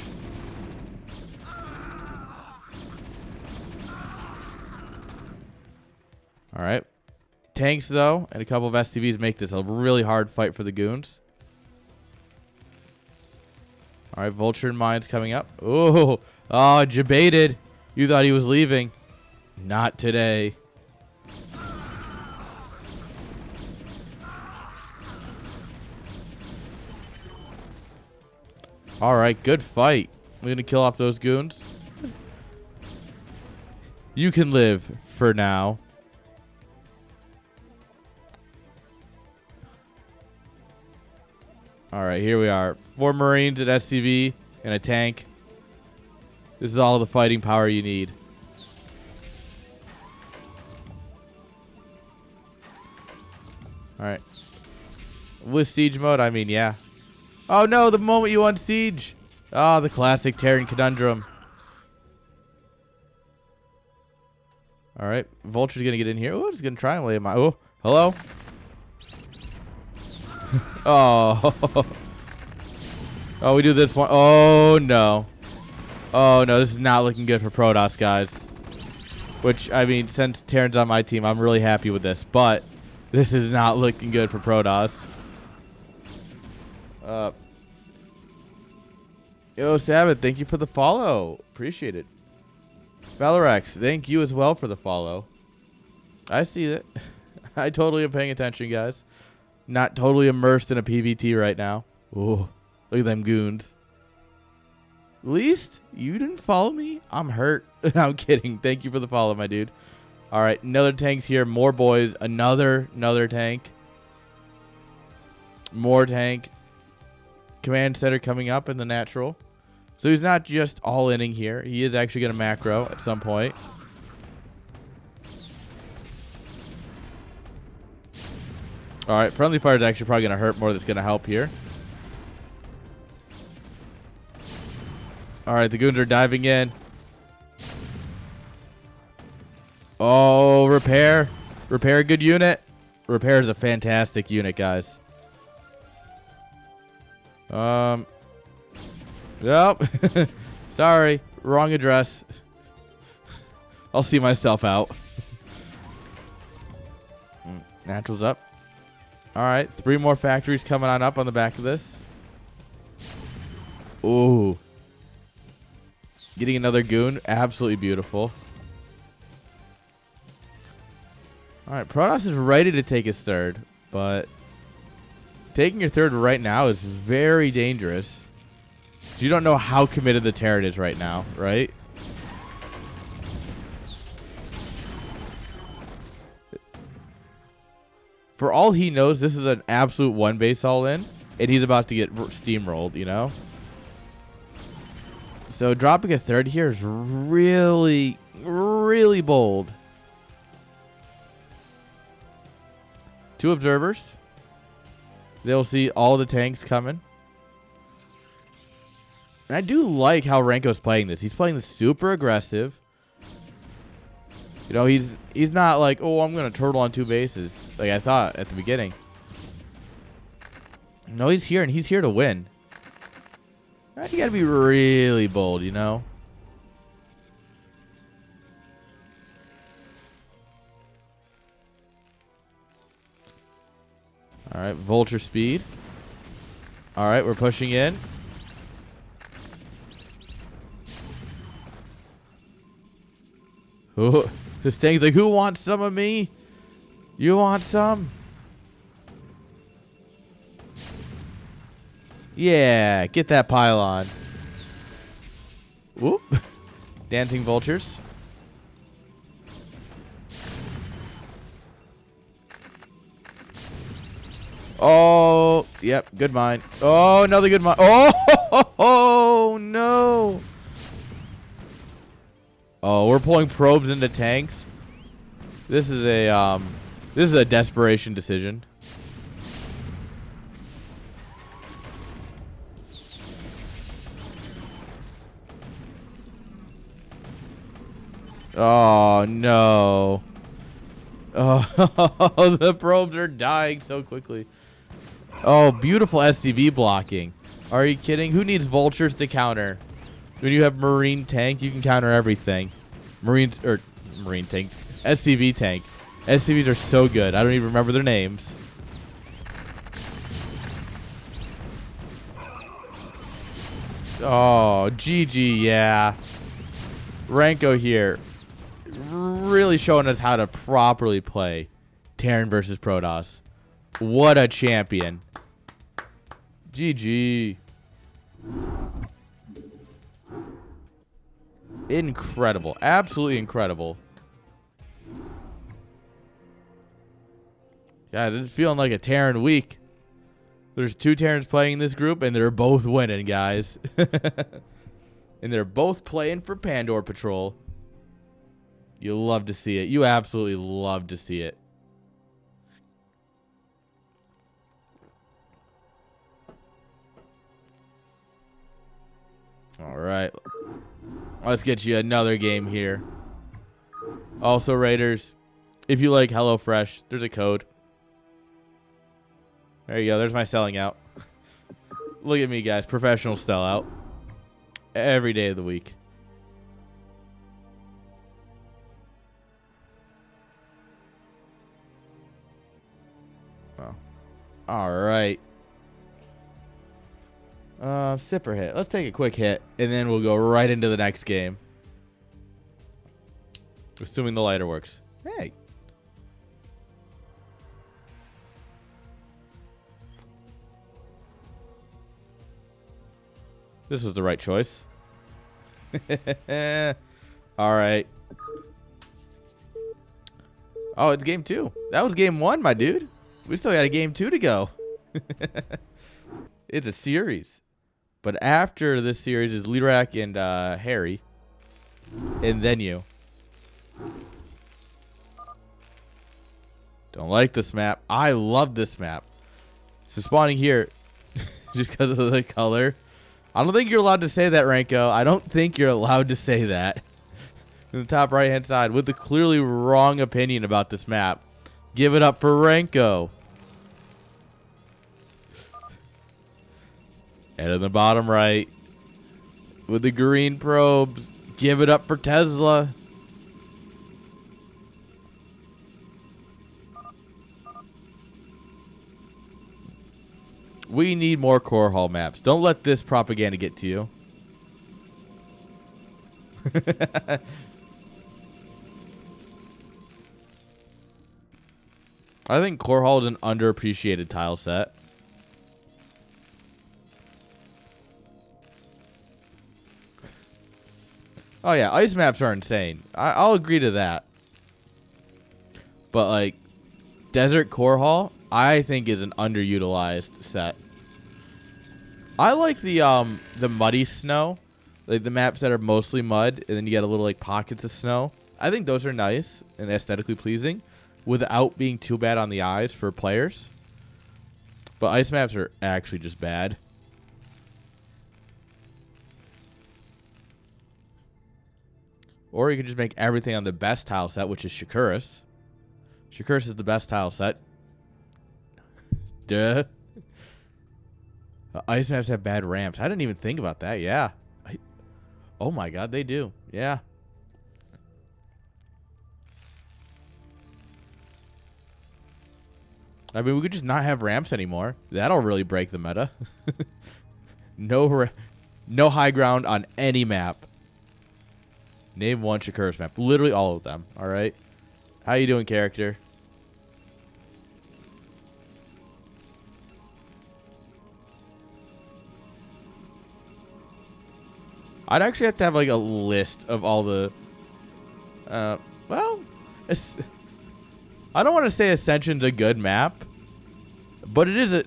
All right. Tanks, though, and a couple of SCVs make this a really hard fight for the goons. All right, Vulture and Mines coming up. Oh, debated. You thought he was leaving. Not today. All right, good fight. We're gonna kill off those goons. You can live for now. All right, here we are. 4 Marines, an SCV, and a tank. This is all the fighting power you need. All right. With siege mode, I mean, yeah. Oh no, the moment you unsiege. Oh, the classic Terran conundrum. All right, Vulture's gonna get in here. Oh, just gonna try and lay my. Oh, hello. Oh. Oh, we do this one. Oh no. Oh no, this is not looking good for Protoss, guys. Which, I mean, since Terran's on my team, I'm really happy with this. But this is not looking good for Protoss. Yo, Sabbath, thank you for the follow. Appreciate it. Valorex, thank you as well for the follow. I see it. I totally am paying attention, guys. Not totally immersed in a PvT right now. Ooh, look at them goons. Least, you didn't follow me? I'm hurt. I'm kidding. Thank you for the follow, my dude. All right, another tank's here. More boys. Another tank. More tank. Command center coming up in the natural. So he's not just all-inning here. He is actually going to macro at some point. All right, friendly fire is actually probably going to hurt more. That's going to help here. All right, the goons are diving in. Oh, repair. Repair, good unit. Repair is a fantastic unit, guys. Yep. Sorry, wrong address. I'll see myself out. Natural's up. All right, 3 more factories coming on up on the back of this. Ooh. Getting another goon. Absolutely beautiful. All right, Protoss is ready to take his 3rd, but taking your 3rd right now is very dangerous. You don't know how committed the Terran is right now, right? For all he knows, this is an absolute 1 base all in, and he's about to get steamrolled, you know? So dropping a 3rd here is really, really bold. 2 observers. They'll see all the tanks coming. And I do like how Renko's playing this. He's playing this super aggressive. You know, he's not like, oh, I'm going to turtle on 2 bases like I thought at the beginning. No, he's here, and he's here to win. You got to be really bold, you know? All right, Vulture speed. All right, we're pushing in. Ooh, this tank's like, who wants some of me? You want some? Yeah, get that pylon. Whoop. Dancing vultures. Oh, yep, good mine. Oh, another good mine. Oh, no. Oh, we're pulling probes into tanks. This is a desperation decision. Oh no. Oh, the probes are dying so quickly. Oh, beautiful SCV blocking. Are you kidding? Who needs vultures to counter? When you have marine tank, you can counter everything. Marine tanks. SCV tank. SCVs are so good. I don't even remember their names. Oh, GG, yeah. Renko here. really showing us how to properly play Terran versus Protoss. What a champion. GG. Incredible. Absolutely incredible. Yeah, this is feeling like a Terran week. There's 2 Terrans playing in this group, and they're both winning, guys. And they're both playing for Pandora Patrol. You love to see it. You absolutely love to see it. All right. Let's get you another game here. Also, Raiders, if you like HelloFresh, there's a code. There you go. There's my selling out. Look at me, guys. Professional sellout. Every day of the week. Oh. All right. Sipper hit. Let's take a quick hit, and then we'll go right into the next game. Assuming the lighter works. Hey. This was the right choice. All right. Oh, it's game 2. That was game 1, my dude. We still got a game 2 to go. It's a series. But after this series is Leerak and Harry. And then you. Don't like this map. I love this map. So spawning here, just because of the color. I don't think you're allowed to say that, Ranko. I don't think you're allowed to say that. In the top right-hand side, with the clearly wrong opinion about this map. Give it up for Ranko. And in the bottom right, with the green probes, give it up for Tesla. We need more core hall maps. Don't let this propaganda get to you. I think core hall is an underappreciated tile set. Oh yeah, ice maps are insane. I'll agree to that. But like, desert core hall, I think is an underutilized set. I like the muddy snow, like the maps that are mostly mud, and then you get a little like pockets of snow. I think those are nice and aesthetically pleasing, without being too bad on the eyes for players. But ice maps are actually just bad. Or you could just make everything on the best tile set, which is Shakuras. Shakuras is the best tile set. Duh. Ice maps have bad ramps. I didn't even think about that. Yeah. Oh my god, they do. Yeah. I mean, we could just not have ramps anymore. That'll really break the meta. No high ground on any map. Name one Shakuras map. Literally all of them. All right. How you doing, character? I'd actually have to have like a list of all the. Well, I don't want to say Ascension's a good map, but it is a.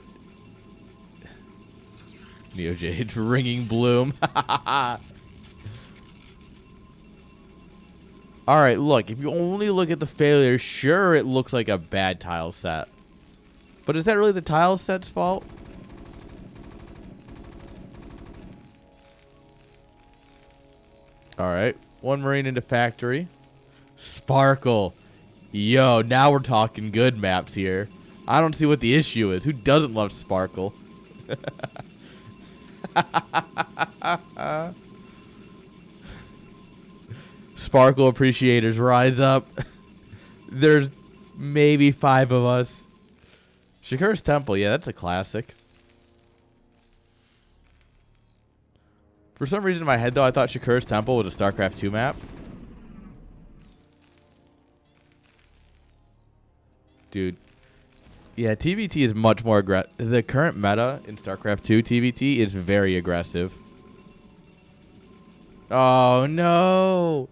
Neo Jade ringing bloom. All right, look. If you only look at the failures, sure, it looks like a bad tile set, but is that really the tile set's fault? All right, one Marine into factory. Sparkle. Yo, now we're talking good maps here. I don't see what the issue is. Who doesn't love Sparkle? Sparkle appreciators, rise up. There's maybe 5 of us. Shakur's Temple, yeah, that's a classic. For some reason in my head, though, I thought Shakur's Temple was a StarCraft 2 map. Dude. Yeah, TVT is much more aggressive. The current meta in StarCraft 2 TVT is very aggressive. Oh, no.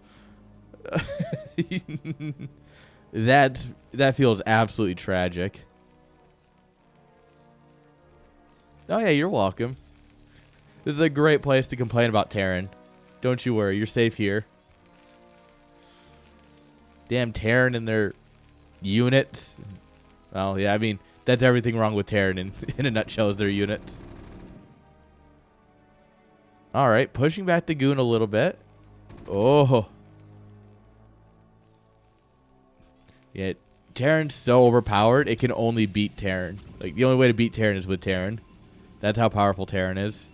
That feels absolutely tragic. Oh, yeah, you're welcome. This is a great place to complain about Terran. Don't you worry, you're safe here. Damn Terran and their units. Well, yeah, I mean, that's everything wrong with Terran in a nutshell is their units. All right, pushing back the goon a little bit. Oh. Yeah, Terran's so overpowered, it can only beat Terran. Like, the only way to beat Terran is with Terran. That's how powerful Terran is.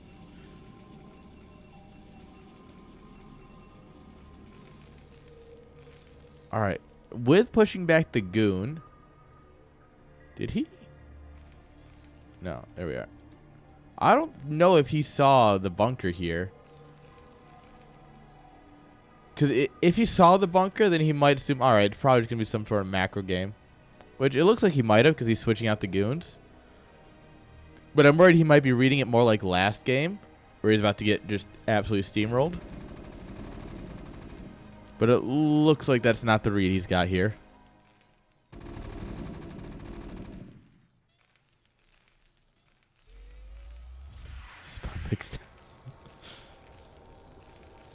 All right, with pushing back the goon. Did he? No, there we are. I don't know if he saw the bunker here. Because if he saw the bunker, then he might assume, all right, it's probably just going to be some sort of macro game. Which it looks like he might have because he's switching out the goons. But I'm worried he might be reading it more like last game, where he's about to get just absolutely steamrolled. But it looks like that's not the read he's got here.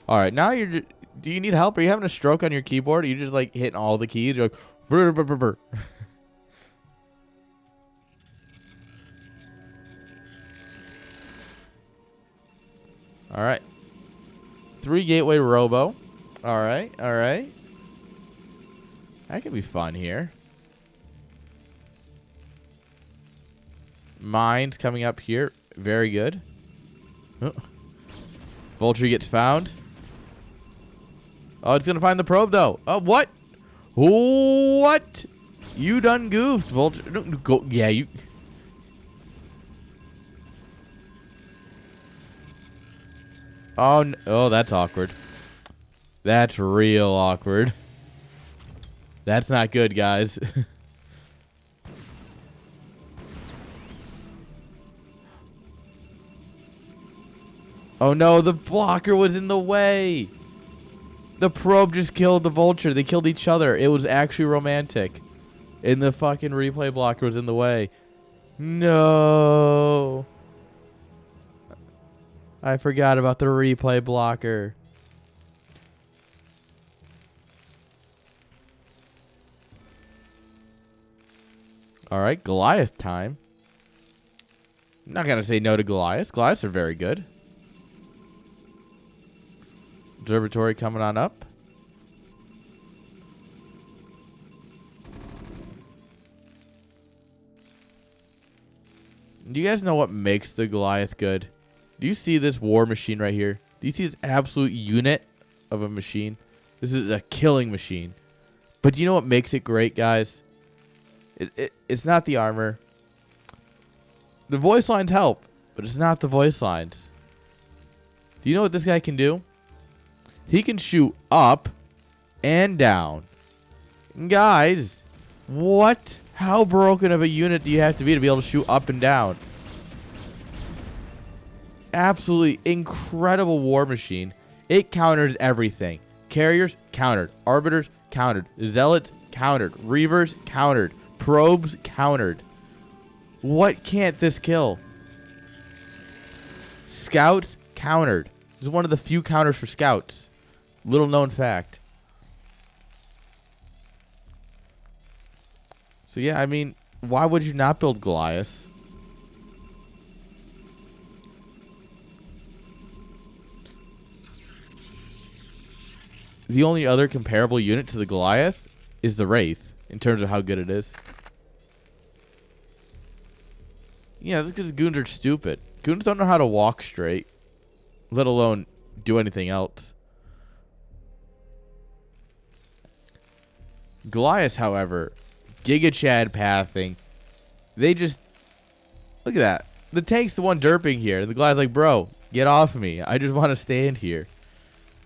All right, now you're. Do you need help? Are you having a stroke on your keyboard? Are you just like hitting all the keys? You're like, brr, brr, brr, brr. All right. 3 gateway robo. All right, all right. That could be fun here. Mines coming up here. Very good. Oh. Vulture gets found. Oh, it's going to find the probe, though. Oh, what? What? You done goofed, Vulture. Go, yeah, you... Oh, no. Oh, that's awkward. That's real awkward. That's not good, guys. Oh, no, the blocker was in the way. The probe just killed the vulture. They killed each other. It was actually romantic. And the fucking replay blocker was in the way. No. I forgot about the replay blocker. All right, Goliath time. I'm not going to say no to Goliaths. Goliaths are very good. Observatory coming on up. Do you guys know what makes the Goliath good? Do you see this war machine right here? Do you see this absolute unit of a machine? This is a killing machine. But do you know what makes it great, guys? It's not the armor. The voice lines help, but it's not the voice lines. Do you know what this guy can do? He can shoot up and down. Guys, what? How broken of a unit do you have to be able to shoot up and down? Absolutely incredible war machine. It counters everything. Carriers, countered. Arbiters, countered. Zealots, countered. Reavers, countered. Probes, countered. What can't this kill? Scouts, countered. This is one of the few counters for scouts. Little known fact. So yeah, I mean, why would you not build Goliath? The only other comparable unit to the Goliath is the Wraith, in terms of how good it is. Yeah, that's because goons are stupid. Goons don't know how to walk straight, let alone do anything else. Goliath, however, Giga Chad pathing. They just... Look at that. The tank's the one derping here. The Goliath's like, bro, get off of me. I just want to stand here.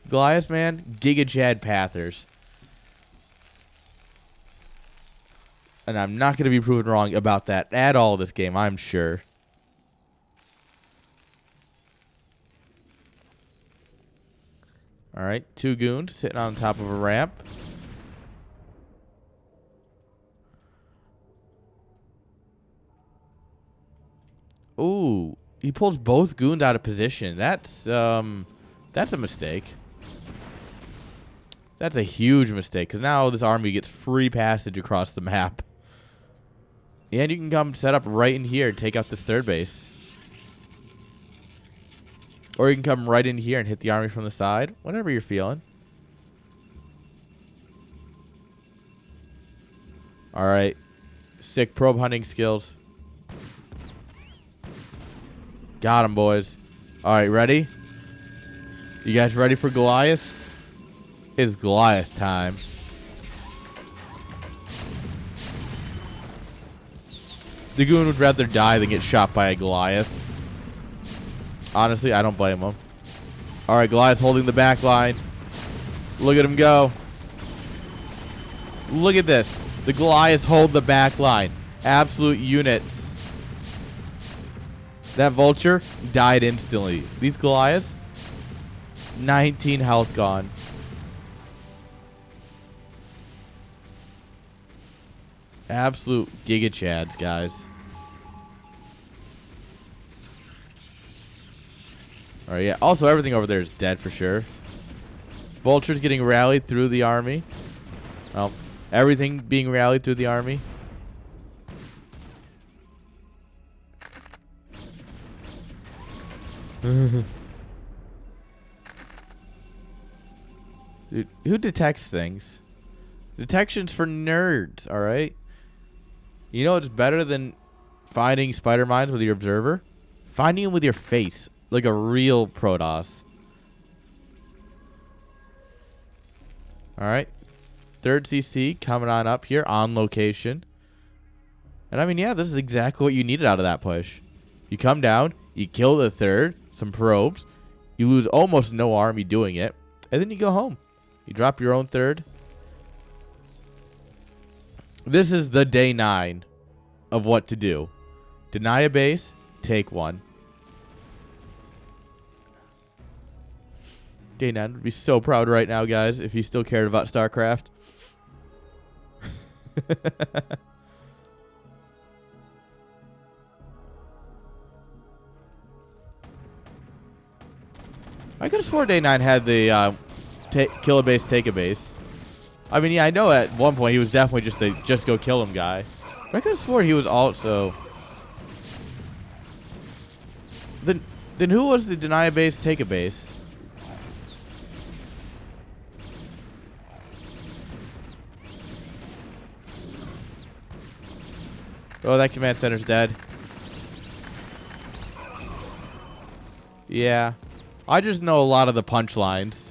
Goliath, man, Giga Chad pathers. And I'm not going to be proven wrong about that at all this game, I'm sure. All right, 2 goons sitting on top of a ramp. Ooh, he pulls both goons out of position. That's a mistake. That's a huge mistake, because now this army gets free passage across the map. And you can come set up right in here and take out this third base. Or you can come right in here and hit the army from the side. Whatever you're feeling. Alright. Sick probe hunting skills. Got him, boys. Alright, ready? You guys ready for Goliath? It's Goliath time. The goon would rather die than get shot by a Goliath. Honestly, I don't blame him. Alright, Goliath's holding the back line. Look at him go. Look at this. The Goliaths hold the back line. Absolute units. That vulture died instantly. These Goliaths, 19 health gone. Absolute giga chads, guys. Alright, yeah. Also, everything over there is dead for sure. Vulture's getting rallied through the army. Well, everything being rallied through the army. Dude, who detects things? Detection's for nerds, alright? You know what's better than finding spider mines with your observer? Finding them with your face. Like a real Protoss. Alright. Third CC coming on up here on location. And I mean, yeah, this is exactly what you needed out of that push. You come down, you kill the third, some probes. You lose almost no army doing it. And then you go home. You drop your own third. This is the day 9 of what to do. Deny a base, take one. Day 9 would be so proud right now, guys, if he still cared about Starcraft. I could have sworn Day 9 had the kill a base, take a base. I mean, yeah, I know at one point he was definitely just a just go kill him guy. But I could have sworn he was also... Then who was the deny a base, take a base? Oh, that command center's dead. Yeah. I just know a lot of the punchlines.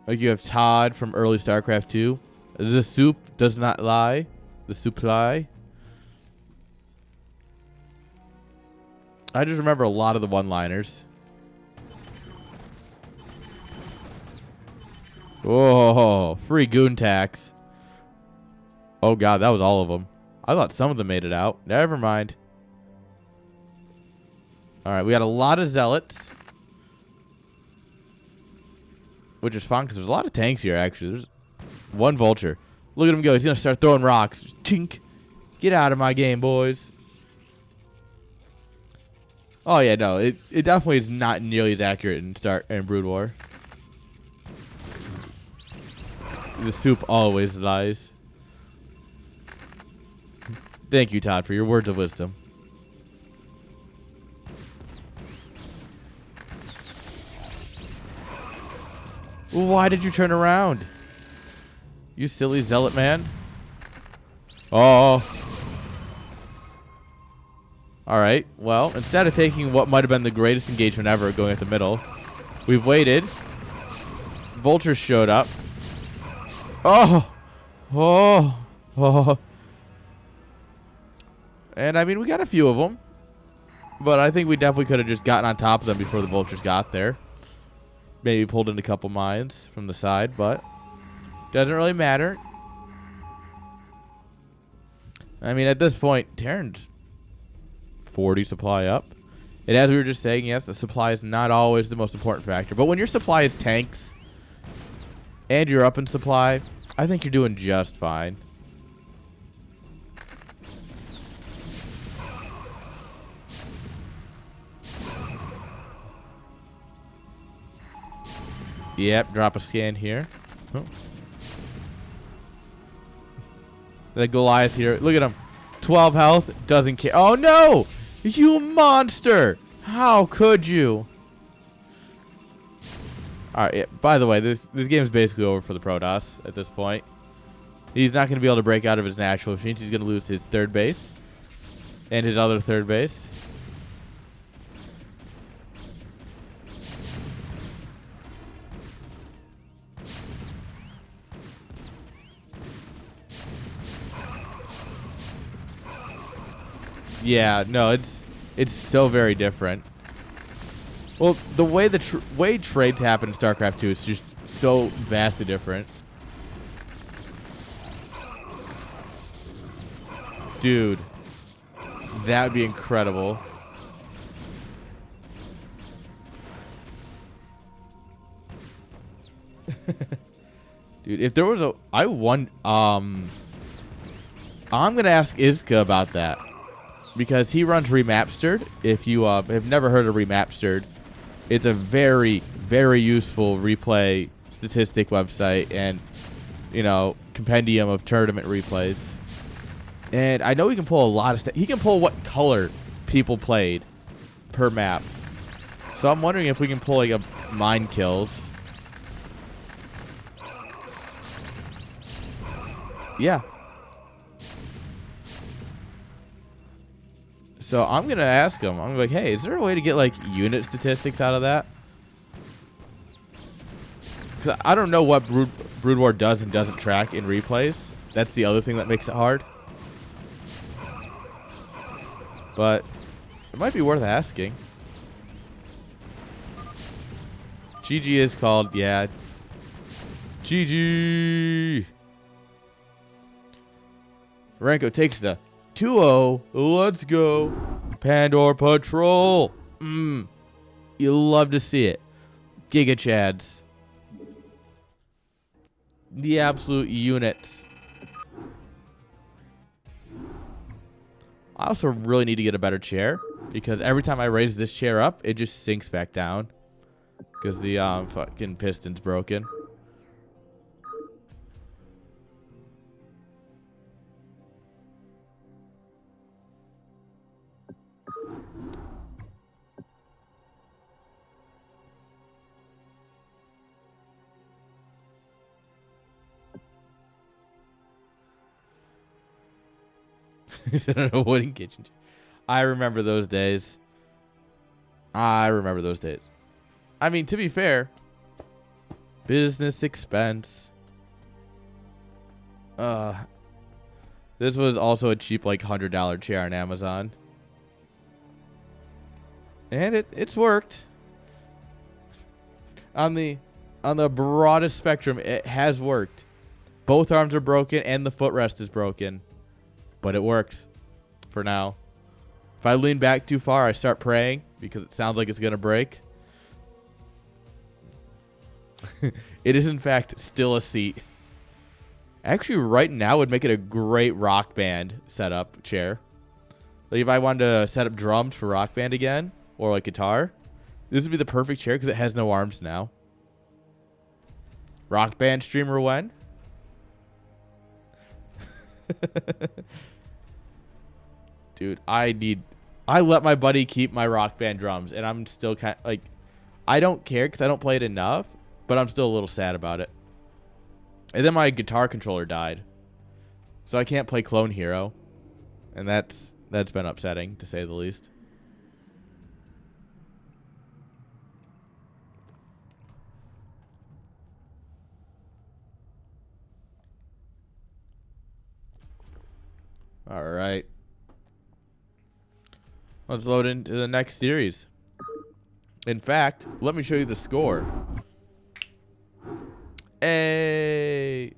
Like you have Todd from early StarCraft 2. The soup does not lie. The supply. I just remember a lot of the one-liners. Whoa, free goon tax. Oh god, that was all of them. I thought some of them made it out. Never mind. Alright, we got a lot of zealots. Which is fun because there's a lot of tanks here, actually. There's one vulture. Look at him go. He's going to start throwing rocks. Just chink. Get out of my game, boys. Oh, yeah, no. It definitely is not nearly as accurate in Brood War. The soup always lies. Thank you, Todd, for your words of wisdom. Why did you turn around? You silly zealot man. Oh. Alright, well, instead of taking what might have been the greatest engagement ever going at the middle, we've waited. Vultures showed up. Oh. Oh. Oh. And I mean, we got a few of them. But I think we definitely could have just gotten on top of them before the vultures got there. Maybe pulled in a couple mines from the side, but Doesn't really matter. I mean, at this point, Terran's 40 supply up. And as we were just saying, yes, the supply is not always the most important factor. But when your supply is tanks and you're up in supply, I think you're doing just fine. Yep, drop a scan here. Oh. The Goliath here. Look at him. 12 health. Doesn't care. Oh, no! You monster! How could you? Alright, yeah, by the way, this game is basically over for the Protoss at this point. He's not going to be able to break out of his natural machines. He's going to lose his third base. And his other third base. Yeah, no, it's so very different. Well, the way way trades happen in Starcraft 2 is just so vastly different. Dude, that would be incredible. Dude, if there was I'm gonna ask Iska about that. Because he runs Remapstered. If you have never heard of Remapstered, it's a very, very useful replay statistic website and, you know, compendium of tournament replays. And I know he can pull a lot of he can pull what color people played per map. So I'm wondering if we can pull like a mine kills. Yeah. So I'm going to ask him. I'm like, hey, is there a way to get, like, unit statistics out of that? Because I don't know what Brood War does and doesn't track in replays. That's the other thing that makes it hard. But it might be worth asking. GG is called, yeah. GG. Renko takes the 2-0. Let's go. Pandora Patrol. You love to see it. Giga Chads. The absolute units. I also really need to get a better chair. Because every time I raise this chair up, it just sinks back down. Because the fucking piston's broken. He said on a wooden kitchen. I remember those days. I remember those days. I mean, to be fair, business expense. This was also a cheap, like, $100 chair on Amazon. And it's worked. On the broadest spectrum, it has worked. Both arms are broken and the footrest is broken. But it works for now. If I lean back too far, I start praying because it sounds like it's going to break. It is, in fact, still a seat. Actually, right now would make it a great rock band setup chair. Like if I wanted to set up drums for rock band again, or like guitar, this would be the perfect chair because it has no arms now. Rock band streamer when? Dude, I let my buddy keep my rock band drums, and I'm still kind of like, I don't care because I don't play it enough, but I'm still a little sad about it. And then my guitar controller died, so I can't play Clone Hero, and that's been upsetting to say the least. All right. Let's load into the next series. In fact, let me show you the score. Hey,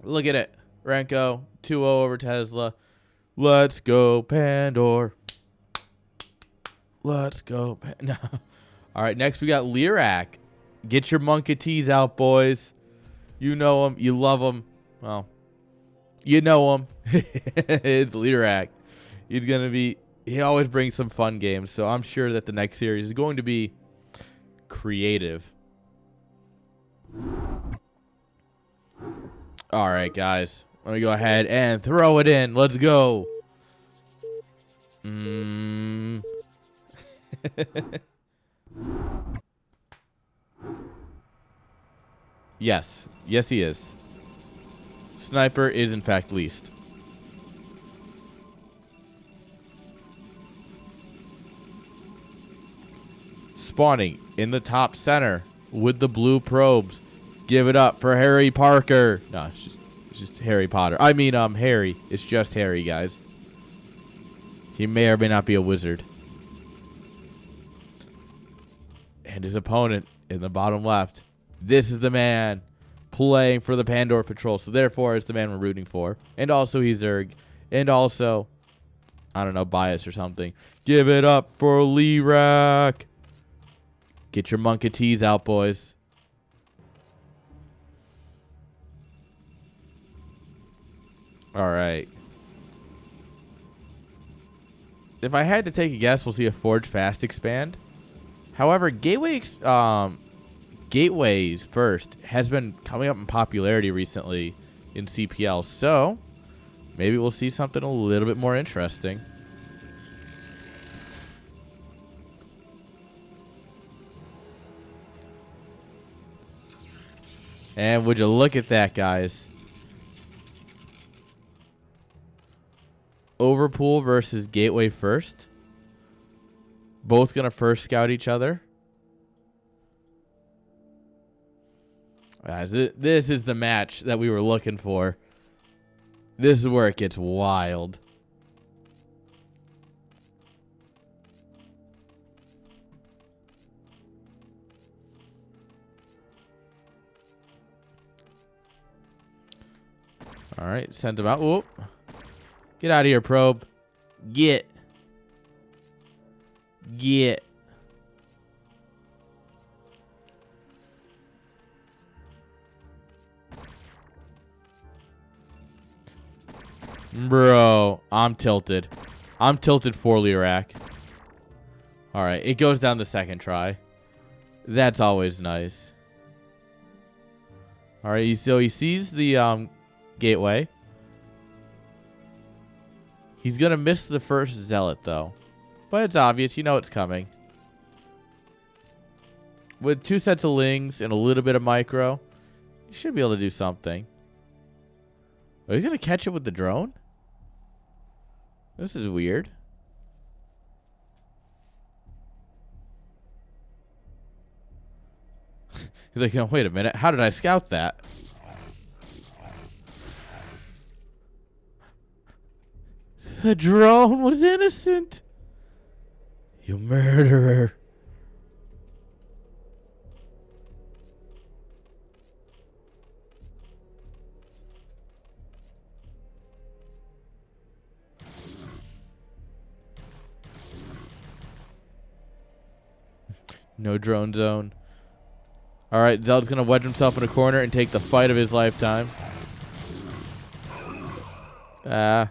Look at it. Renko, 2-0 over Tesla. Let's go, Pandor. Let's go. No. All right, next we got Leerak. Get your monketees out, boys. You know him. You love him. Well, you know him. It's Leerak. He's going to be... He always brings some fun games, so I'm sure that the next series is going to be creative. All right, guys. Let me go ahead and throw it in. Let's go. Yes. Yes, he is. Sniper is, in fact, least. Spawning in the top center with the blue probes. Give it up for Harry Parker. No, it's just Harry Potter. I mean, Harry. It's just Harry, guys. He may or may not be a wizard. And his opponent in the bottom left. This is the man playing for the Pandora Patrol. So therefore, it's the man we're rooting for. And also, he's Zerg. And also, I don't know, bias or something. Give it up for Leerak. Get your monketees out, boys. All right. If I had to take a guess, we'll see a Forge Fast expand. However, Gateways first has been coming up in popularity recently in CPL, so maybe we'll see something a little bit more interesting. And would you look at that, guys? Overpool versus Gateway first. Both going to first scout each other. Guys, this is the match that we were looking for. This is where it gets wild. All right, send him out. Whoop. Get out of here, probe. Get. Bro, I'm tilted. I'm tilted for Leerak. All right, it goes down the second try. That's always nice. All right, so he sees the gateway. He's going to miss the first zealot, though. But it's obvious. You know it's coming. With 2 sets of lings and a little bit of micro, he should be able to do something. Oh, he's going to catch it with the drone? This is weird. He's like, no, wait a minute. How did I scout that? The drone was innocent. You murderer. No drone zone. All right, Zeld's going to wedge himself in a corner and take the fight of his lifetime. It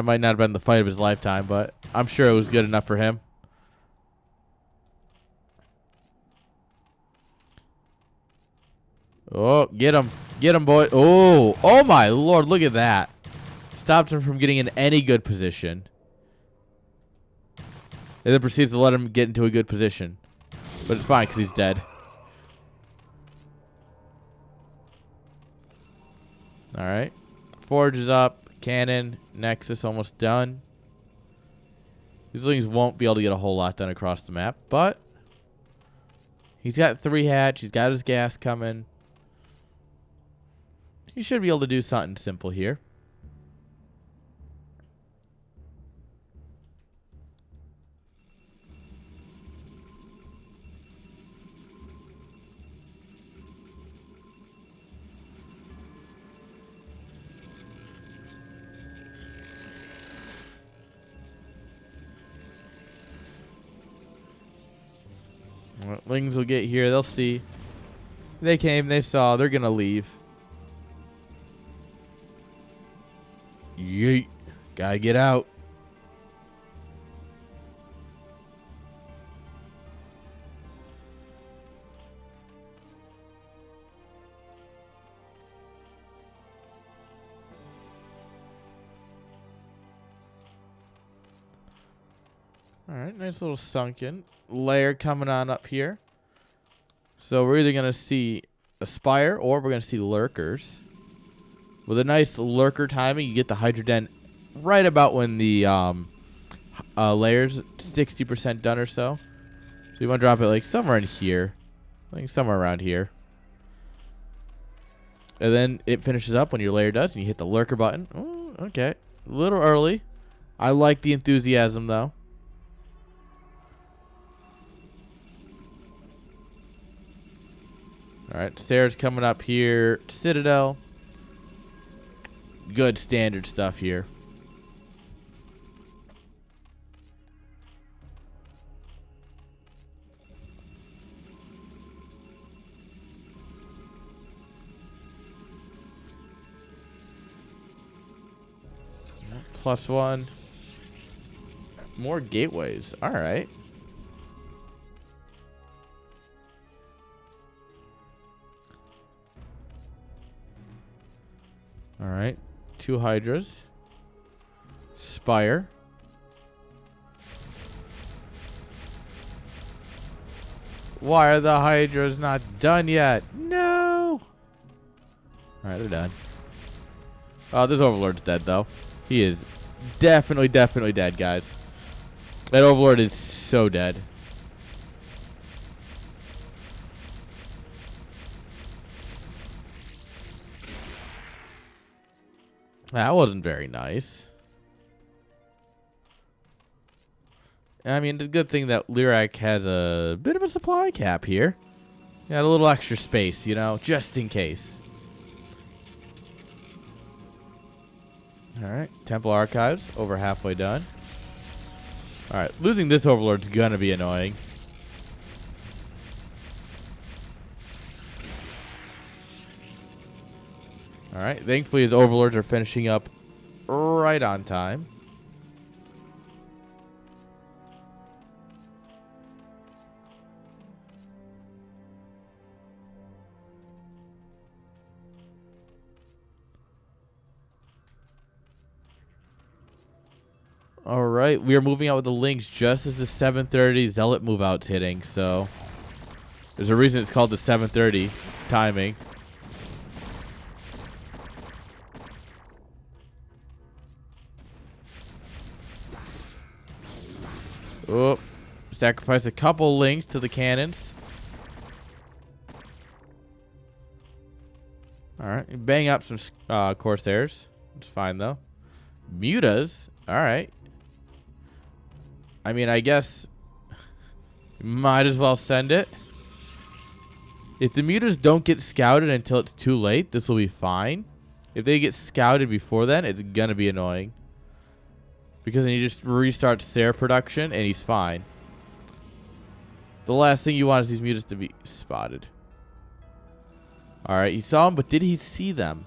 might not have been the fight of his lifetime, but I'm sure it was good enough for him. Oh, get him. Get him, boy. Oh my lord, look at that. Stops him from getting in any good position. And then proceeds to let him get into a good position. But it's fine because he's dead. All right. Forge is up. Cannon. Nexus almost done. These things won't be able to get a whole lot done across the map. But he's got 3 hatch. He's got his gas coming. He should be able to do something simple here. Wings will get here. They'll see. They came. They saw. They're going to leave. Yeet. Gotta get out. Alright, nice little sunken layer coming on up here. So we're either going to see a spire or we're going to see lurkers. With a nice lurker timing, you get the Hydroden right about when the layer's 60% done or so. So you want to drop it like somewhere in here. I think somewhere around here. And then it finishes up when your layer does, and you hit the lurker button. Oh, okay. A little early. I like the enthusiasm, though. Alright, stairs coming up here. Citadel. Good standard stuff here. +1. More gateways. Alright. Alright. 2 Hydras. Spire. Why are the Hydras not done yet? No! Alright, they're done. Oh, this Overlord's dead, though. He is definitely dead, guys. That Overlord is so dead. That wasn't very nice. I mean, it's a good thing that Leerak has a bit of a supply cap here. Got a little extra space, you know, just in case. Alright, Temple Archives, over halfway done. Alright, losing this Overlord's gonna be annoying. Alright, thankfully his Overlords are finishing up right on time. Alright, we are moving out with the links just as the 7:30 Zealot move out's hitting, so there's a reason it's called the 7:30 timing. Oh, sacrifice a couple links to the cannons. Alright, bang up some Corsairs. It's fine though. Mutas, alright. I mean, I guess might as well send it. If the Mutas don't get scouted until it's too late, this will be fine. If they get scouted before then, it's gonna be annoying. Because then you just restart Sarah production and he's fine. The last thing you want is these Mutas to be spotted. Alright, he saw them, but did he see them?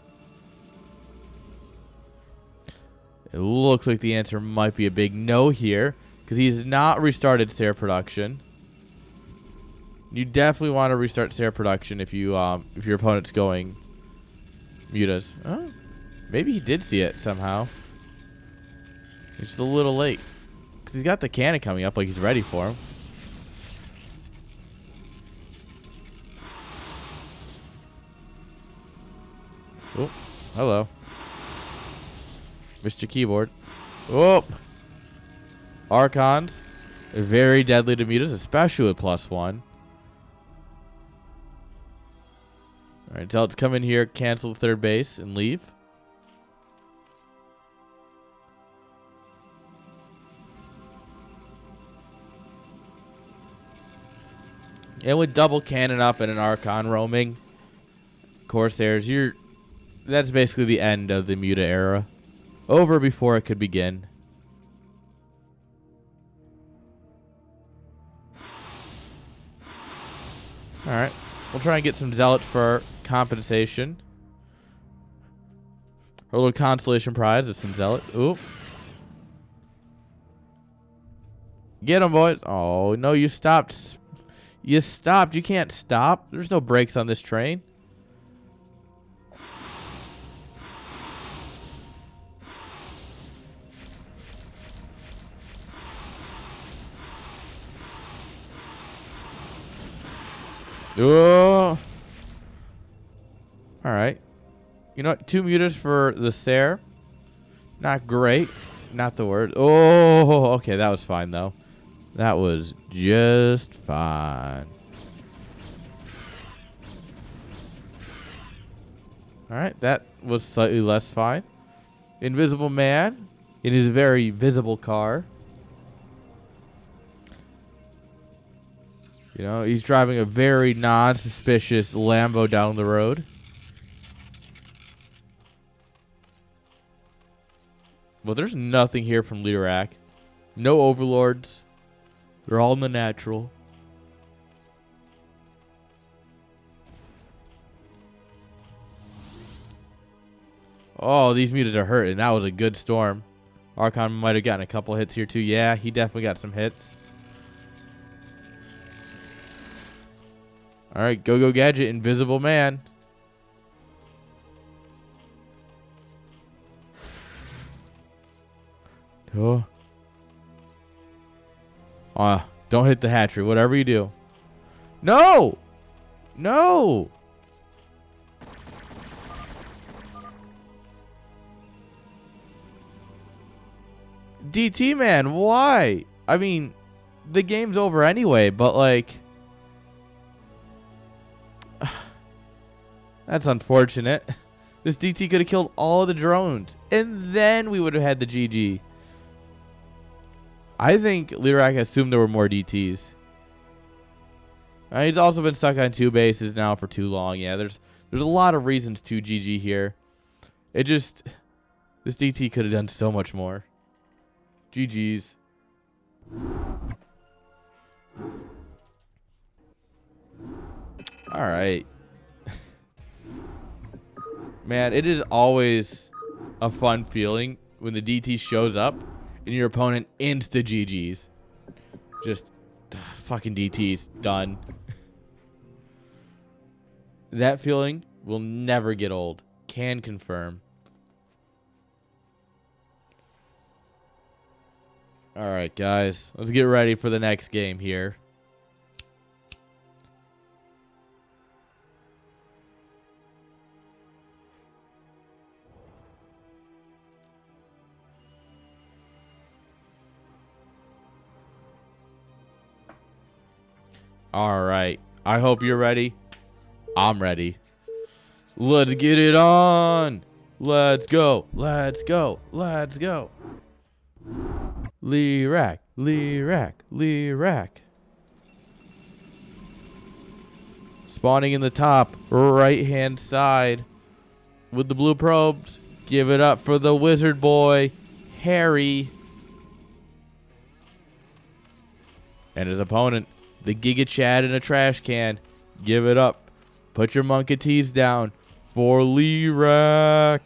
It looks like the answer might be a big no here. Because he's not restarted Sarah production. You definitely want to restart Sarah production if you if your opponent's going Mutas. Oh, maybe he did see it somehow. He's just a little late. Because he's got the cannon coming up like he's ready for him. Oh, hello. Mr. Keyboard. Oh! Archons are very deadly to Mutas, especially with +1. Alright, Zealots come in here, cancel the third base, and leave. And with double cannon up and an Archon roaming, Corsairs, that's basically the end of the Muta era. Over before it could begin. Alright. We'll try and get some zealots for compensation. Our little consolation prize is some zealot. Oop. Get him, boys. Oh, no, you stopped. You stopped. You can't stop. There's no brakes on this train. Oh. Alright. You know what? 2 meters for the Sare. Not great. Not the word. Oh, okay. That was fine, though. That was just fine. Alright. That was slightly less fine. Invisible Man in his very visible car. You know, he's driving a very non-suspicious Lambo down the road. Well, there's nothing here from Leerak. No overlords. They're all in the natural. Oh, these mutas are hurting. That was a good storm. Archon might have gotten a couple hits here too. Yeah, he definitely got some hits. All right, go gadget, Invisible Man. Oh. Don't hit the hatchery, whatever you do. No! No! DT man, why? I mean, the game's over anyway, but like... That's unfortunate. This DT could have killed all the drones, and then we would have had the GG. I think Leerak assumed there were more DTs. He's also been stuck on 2 bases now for too long. Yeah, there's a lot of reasons to GG here. It just... This DT could have done so much more. GG's. Alright. Man, it is always a fun feeling when the DT shows up and your opponent insta GG's. Just fucking DT's done. That feeling will never get old. Can confirm. Alright, guys. Let's get ready for the next game here. Alright. I hope you're ready. I'm ready. Let's get it on. Let's go. Let's go. Let's go. Leerak. Leerak. Leerak. Spawning in the top right hand side with the blue probes. Give it up for the wizard boy, Harry. And his opponent, the Giga Chad in a trash can. Give it up. Put your monkeys down for Leerak.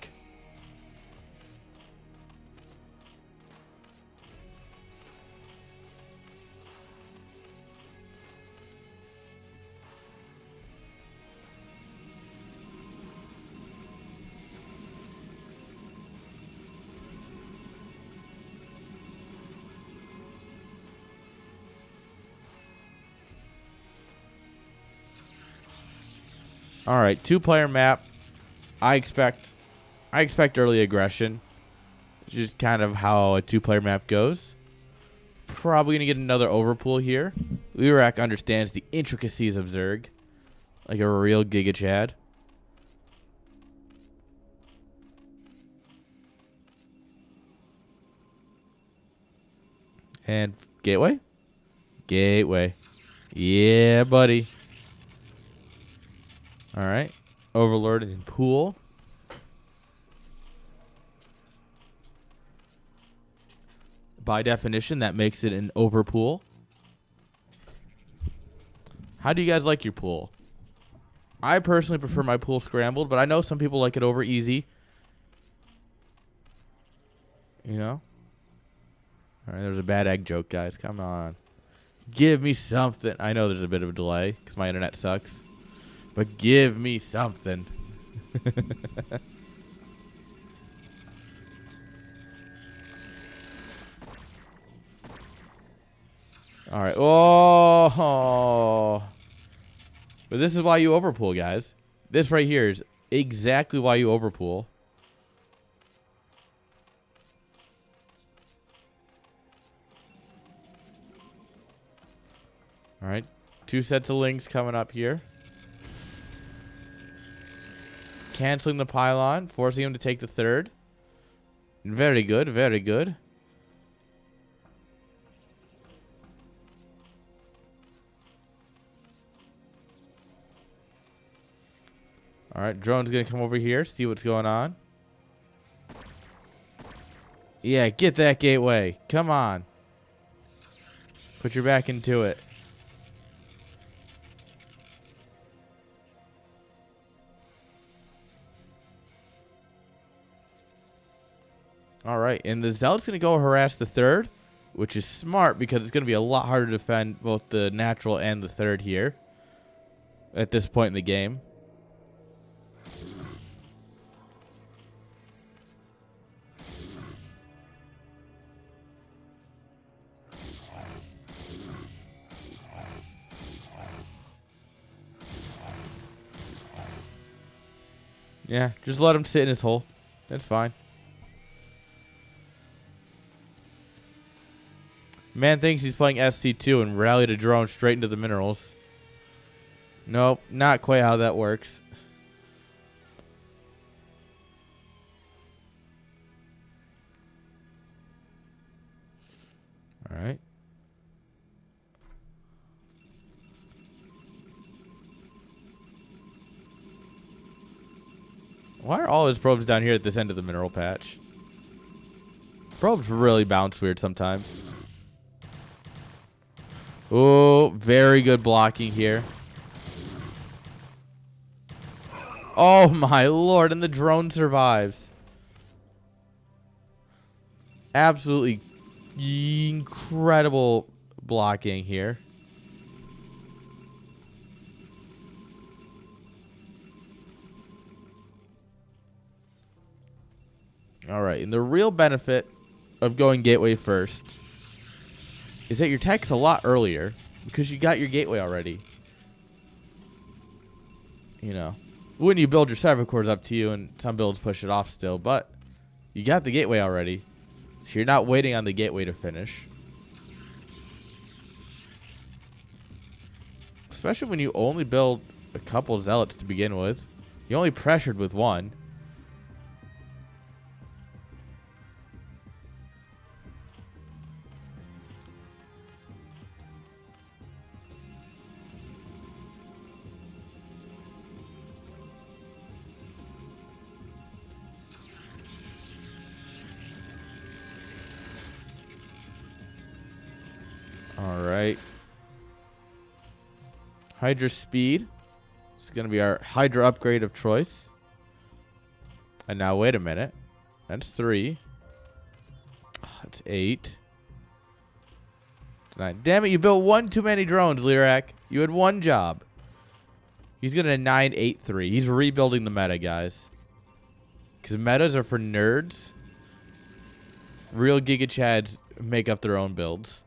All right, 2-player map. I expect early aggression. It's just kind of how a 2-player map goes. Probably gonna get another overpool here. Leerak understands the intricacies of Zerg, like a real Giga Chad. And gateway, gateway. Yeah, buddy. All right. Overlord and pool. By definition, that makes it an overpool. How do you guys like your pool? I personally prefer my pool scrambled, but I know some people like it over easy. You know? Alright, there's a bad egg joke, guys. Come on. Give me something. I know there's a bit of a delay because my internet sucks. But give me something. Alright. Oh. But this is why you overpool, guys. This right here is exactly why you overpool. Alright. 2 sets of links coming up here. Canceling the pylon, forcing him to take the third. Very good, very good. Alright, drone's gonna come over here, see what's going on. Yeah, get that gateway. Come on. Put your back into it. Alright, and the Zealot's going to go harass the third, which is smart because it's going to be a lot harder to defend both the natural and the third here at this point in the game. Yeah, just let him sit in his hole. That's fine. Man thinks he's playing SC2 and rallied a drone straight into the minerals. Nope, not quite how that works. Alright. Why are all his probes down here at this end of the mineral patch? Probes really bounce weird sometimes. Oh, very good blocking here. Oh my lord, and the drone survives. Absolutely incredible blocking here. Alright, and the real benefit of going gateway first is that your tech's a lot earlier because you got your gateway already. You know, when you build your server cores, up to you, and some builds push it off still, but you got the gateway already, so you're not waiting on the gateway to finish. Especially when you only build a couple zealots to begin with. You only pressured with one. Alright. Hydra speed. It's going to be our Hydra upgrade of choice. And now, wait a minute. That's 3. That's 8. 9. Damn it, you built one too many drones, Leerak. You had one job. He's going to 9-8-3. He's rebuilding the meta, guys. Because metas are for nerds. Real Giga Chads make up their own builds.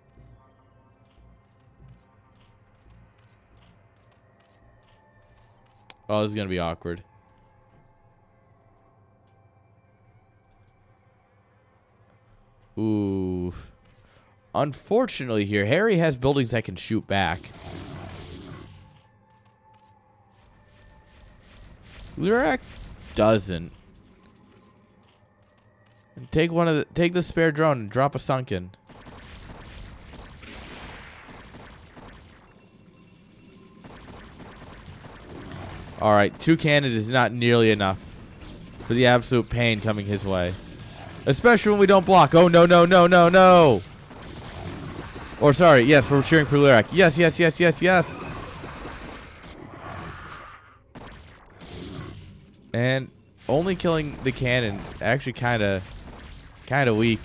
Oh, this is going to be awkward. Ooh. Unfortunately here, Harry has buildings that can shoot back. Leerak doesn't. Take the spare drone and drop a sunken. Alright, 2 cannons is not nearly enough for the absolute pain coming his way. Especially when we don't block. Oh, no, no, no, no, no. Or, sorry, yes, we're cheering for Leerak. Yes, yes, yes, yes, yes. only killing the cannon. Actually, kind of weak.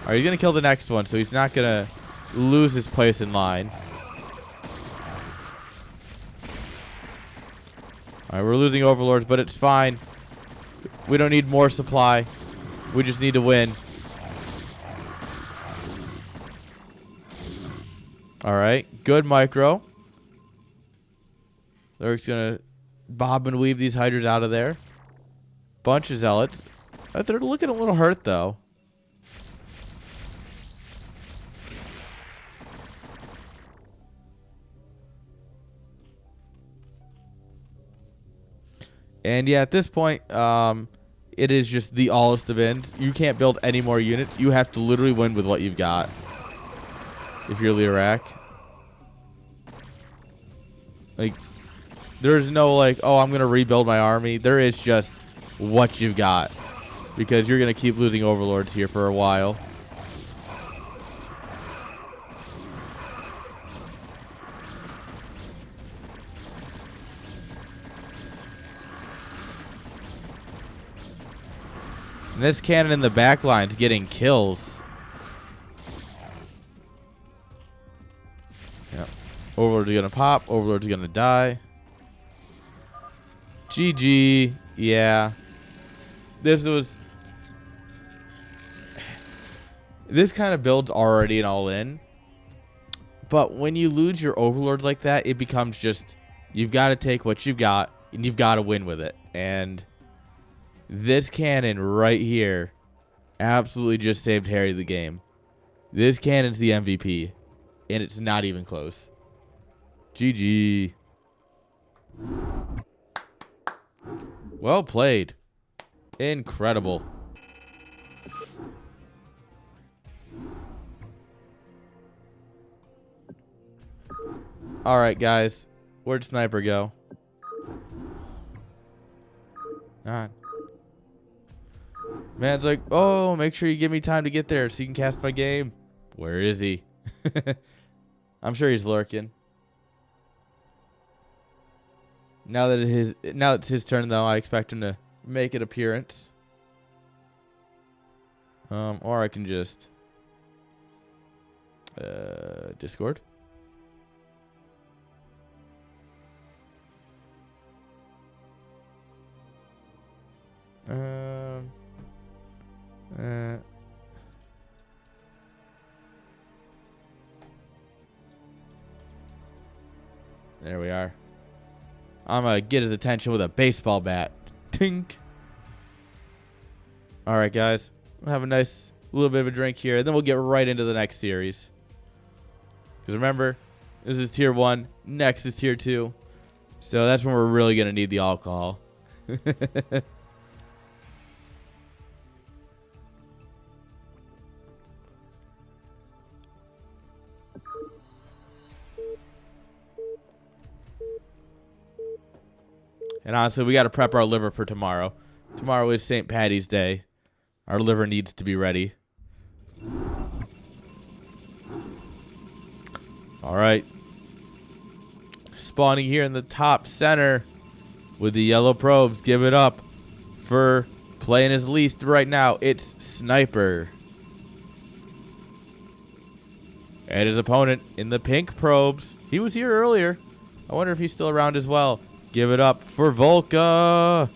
All right, he's gonna kill the next one, so he's not gonna lose his place in line. All right, we're losing overlords, but it's fine. We don't need more supply. We just need to win. All right, good micro. Leerik's gonna bob and weave these hydras out of there. Bunch of zealots. They're looking a little hurt though. And yeah, at this point, it is just the allest of ends. You can't build any more units. You have to literally win with what you've got. If you're Leerak. Like, there's no like, oh, I'm going to rebuild my army. There is just what you've got. Because you're going to keep losing overlords here for a while. And this cannon in the back line's getting kills. Yep. Overlord's gonna pop. Overlord's gonna die. GG. Yeah. This kind of build's already an all-in. But when you lose your overlords like that, it becomes just, you've got to take what you've got, and you've got to win with it. And this cannon right here absolutely just saved Harry the game. This cannon's the MVP, and it's not even close. GG. Well played. Incredible. All right, guys. Where'd Sniper go? God. Man's like, oh, make sure you give me time to get there so you can cast my game. Where is he? I'm sure he's lurking. Now that it's his turn, though, I expect him to make an appearance. Or I can just Discord. There we are. I'm gonna get his attention with a baseball bat. Tink. All right, guys. We'll have a nice little bit of a drink here, and then we'll get right into the next series. Because remember, this is tier 1. Next is tier 2. So that's when we're really gonna need the alcohol. And honestly, we got to prep our liver for tomorrow. Tomorrow is St. Paddy's Day. Our liver needs to be ready. All right. Spawning here in the top center with the yellow probes. Give it up for playing his least right now. It's Sniper. And his opponent in the pink probes. He was here earlier. I wonder if he's still around as well. Give it up for Volka.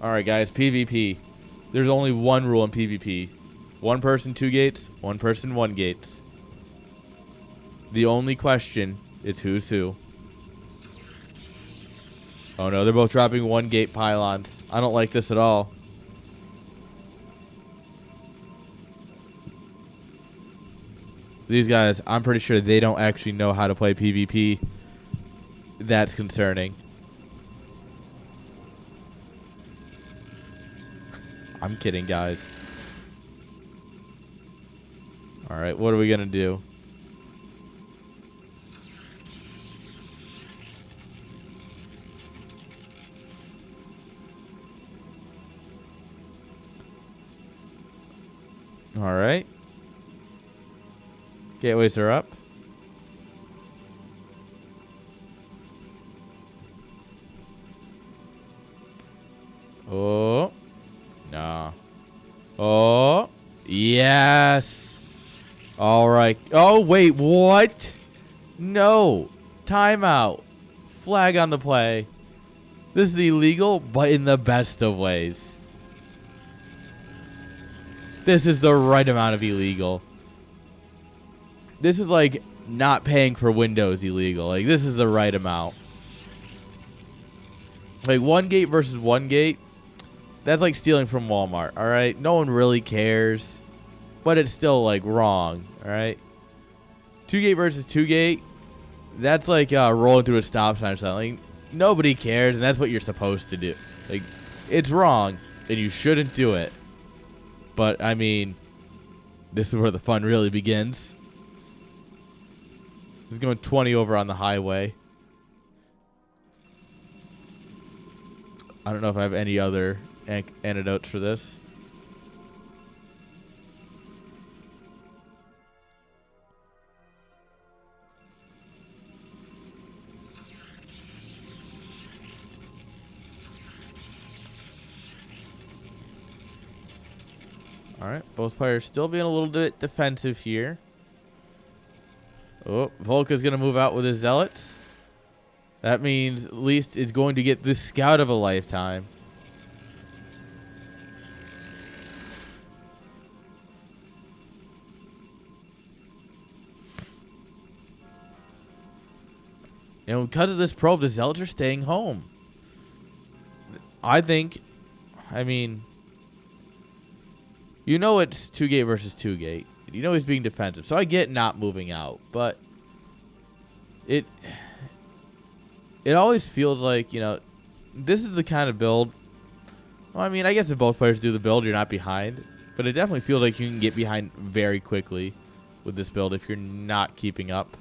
All right, guys, PvP. There's only one rule in PvP. One person, 2 gates. One person, 1 gates. The only question is who's who. Oh, no, they're both dropping 1 gate pylons. I don't like this at all. These guys, I'm pretty sure they don't actually know how to play PvP. That's concerning. I'm kidding, guys. All right, what are we going to do? All right. Gateways are up. Oh. Nah. Oh. Yes. All right. Oh, wait. What? No. Timeout. Flag on the play. This is illegal, but in the best of ways. This is the right amount of illegal. This is like not paying for Windows illegal. Like, this is the right amount. Like, one gate versus one gate, that's like stealing from Walmart, all right? No one really cares, but it's still, like, wrong, all right? Two gate versus two gate, that's like rolling through a stop sign or something. Like, nobody cares, and that's what you're supposed to do. Like, it's wrong, and you shouldn't do it. But, I mean, this is where the fun really begins. He's going 20 over on the highway. I don't know if I have any other antidotes for this. All right, both players still being a little bit defensive here. Oh, Volka's going to move out with his Zealots. That means at least it's going to get this Scout of a lifetime. And because of this probe, the Zealots are staying home. I mean, you know it's 2-gate versus 2-gate. You know he's being defensive. So I get not moving out, but it always feels like, you know, this is the kind of build. Well, I mean, I guess if both players do the build, you're not behind. But it definitely feels like you can get behind very quickly with this build if you're not keeping up.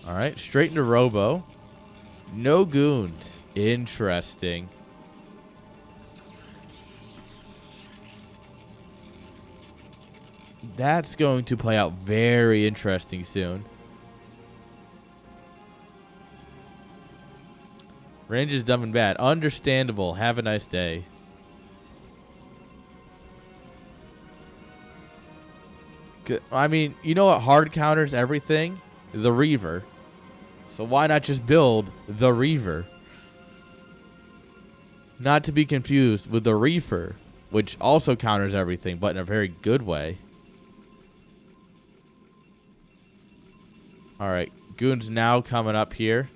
All right, straight into Robo. No goons. Interesting. That's going to play out very interesting soon. Range is dumb and bad. Understandable. Have a nice day. I mean, you know what hard counters everything? The Reaver. So why not just build the Reaver? Not to be confused with the Reefer, which also counters everything, but in a very good way. Alright, Goon's now coming up here.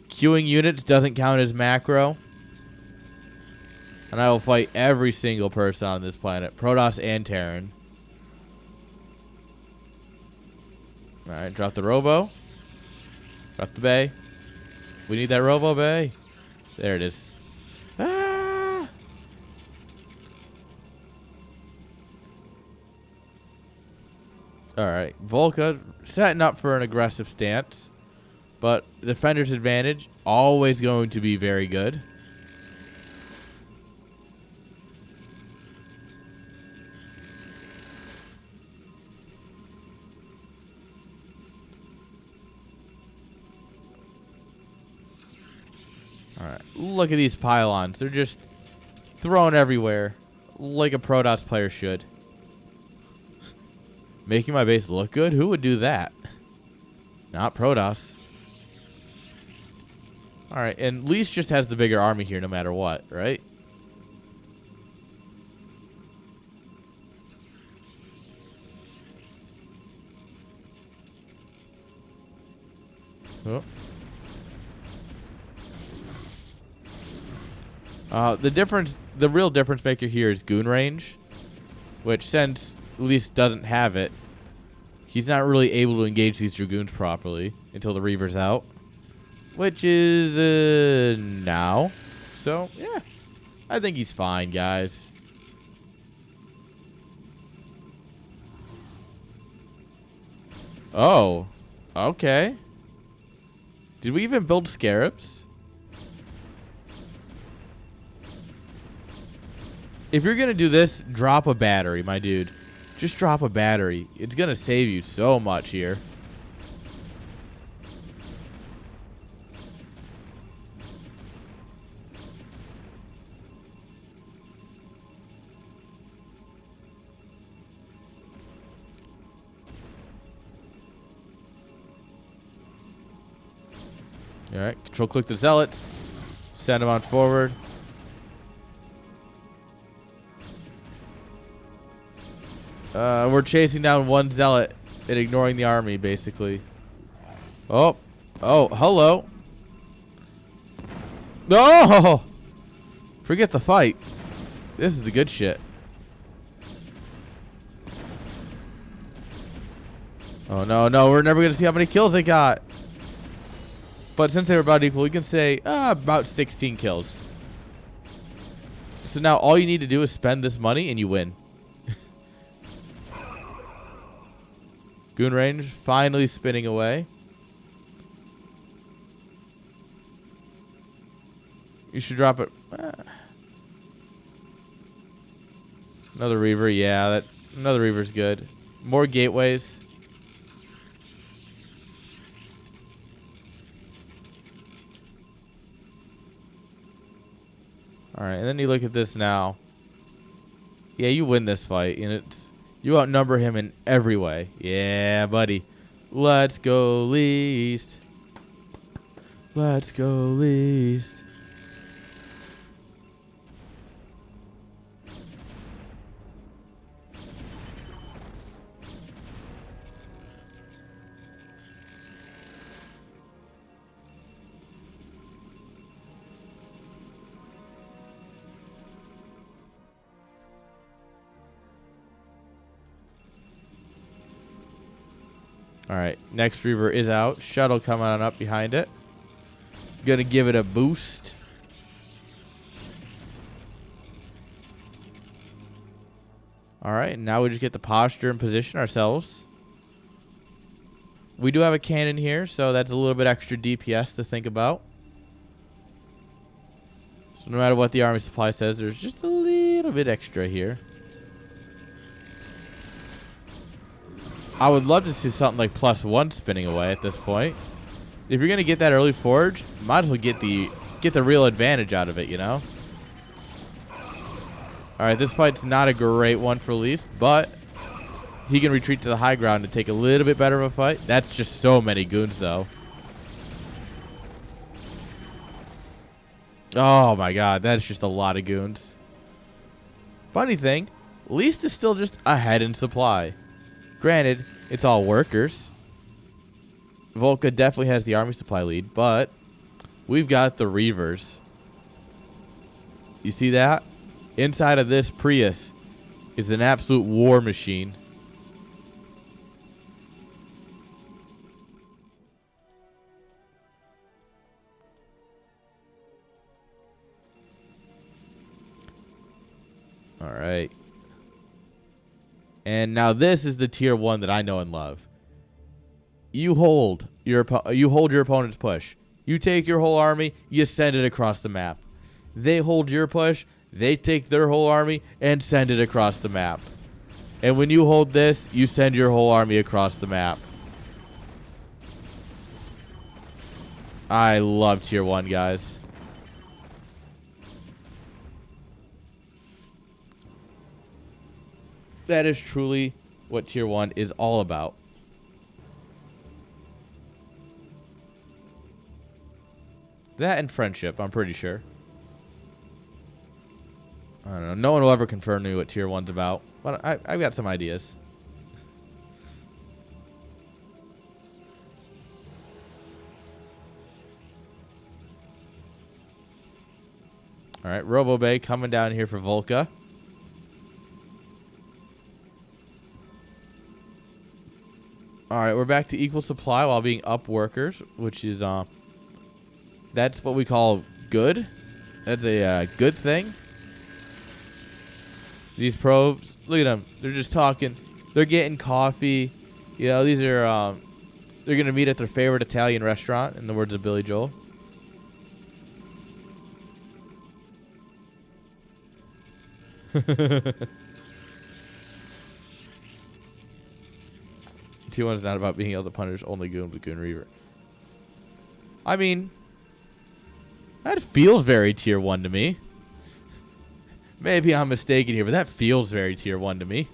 Queuing units doesn't count as macro. And I will fight every single person on this planet, Protoss and Terran. Alright, drop the Robo. Drop the Bay. We need that Robo Bay. There it is. Ah! Alright, Volka setting up for an aggressive stance. But defender's advantage, always going to be very good. Alright, look at these pylons. They're just thrown everywhere, like a Protoss player should. Making my base look good? Who would do that? Not Protoss. Alright, and Leesh just has the bigger army here no matter what, right? Oh. The real difference maker here is Goon range, which since Leesh doesn't have it, he's not really able to engage these Dragoons properly until the Reaver's out, which is now. So, yeah, I think he's fine, guys. Oh, okay. Did we even build Scarabs? If you're going to do this, drop a battery, my dude. Just drop a battery. It's going to save you so much here. All right, control click the zealots. Send them on forward. We're chasing down one zealot and ignoring the army, basically. Oh, hello. No! Forget the fight. This is the good shit. Oh, no, we're never going to see how many kills they got. But since they were about equal, we can say about 16 kills. So now all you need to do is spend this money and you win. Goon range finally spinning away. You should drop it. Another Reaver. Yeah, another Reaver's good. More gateways. All right, and then you look at this now. Yeah, you win this fight, and you outnumber him in every way. Yeah, buddy. Let's go least. Let's go least. All right, next Reaver is out. Shuttle coming on up behind it. Gonna give it a boost. All right, now we just get the posture and position ourselves. We do have a cannon here, so that's a little bit extra DPS to think about. So no matter what the army supply says, there's just a little bit extra here. I would love to see something like +1 spinning away at this point. If you're gonna get that early forge, might as well get the real advantage out of it, you know? Alright, this fight's not a great one for Least, but he can retreat to the high ground and take a little bit better of a fight. That's just so many goons though. Oh my god, that's just a lot of goons. Funny thing, Least is still just ahead in supply. Granted, it's all workers. Volka definitely has the army supply lead, but we've got the Reavers. You see that? Inside of this Prius is an absolute war machine. All right. And now this is the tier 1 that I know and love. You hold your opponent's push. You take your whole army, you send it across the map. They hold your push, they take their whole army and send it across the map. And when you hold this, you send your whole army across the map. I love tier 1, guys. That is truly what tier 1 is all about. That and friendship, I'm pretty sure. I don't know. No one will ever confirm me what tier 1's about, but I've got some ideas. All right, Robo Bay coming down here for Volka. All right, we're back to equal supply while being up workers, which is that's what we call good. That's a good thing. These probes, look at them. They're just talking. They're getting coffee. You know, these are they're gonna meet at their favorite Italian restaurant, in the words of Billy Joel. T1 is not about being able to punish only Goon with Goon Reaver. I mean, that feels very tier 1 to me. Maybe I'm mistaken here, but that feels very tier 1 to me.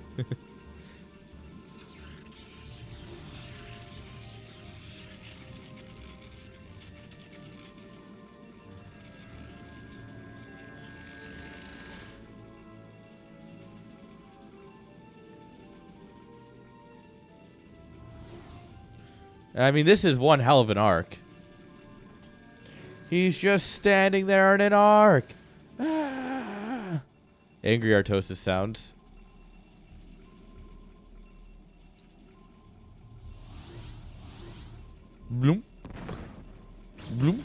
I mean, this is one hell of an arc. He's just standing there in an arc. Ah. Angry Artosis sounds. Bloom. Bloom.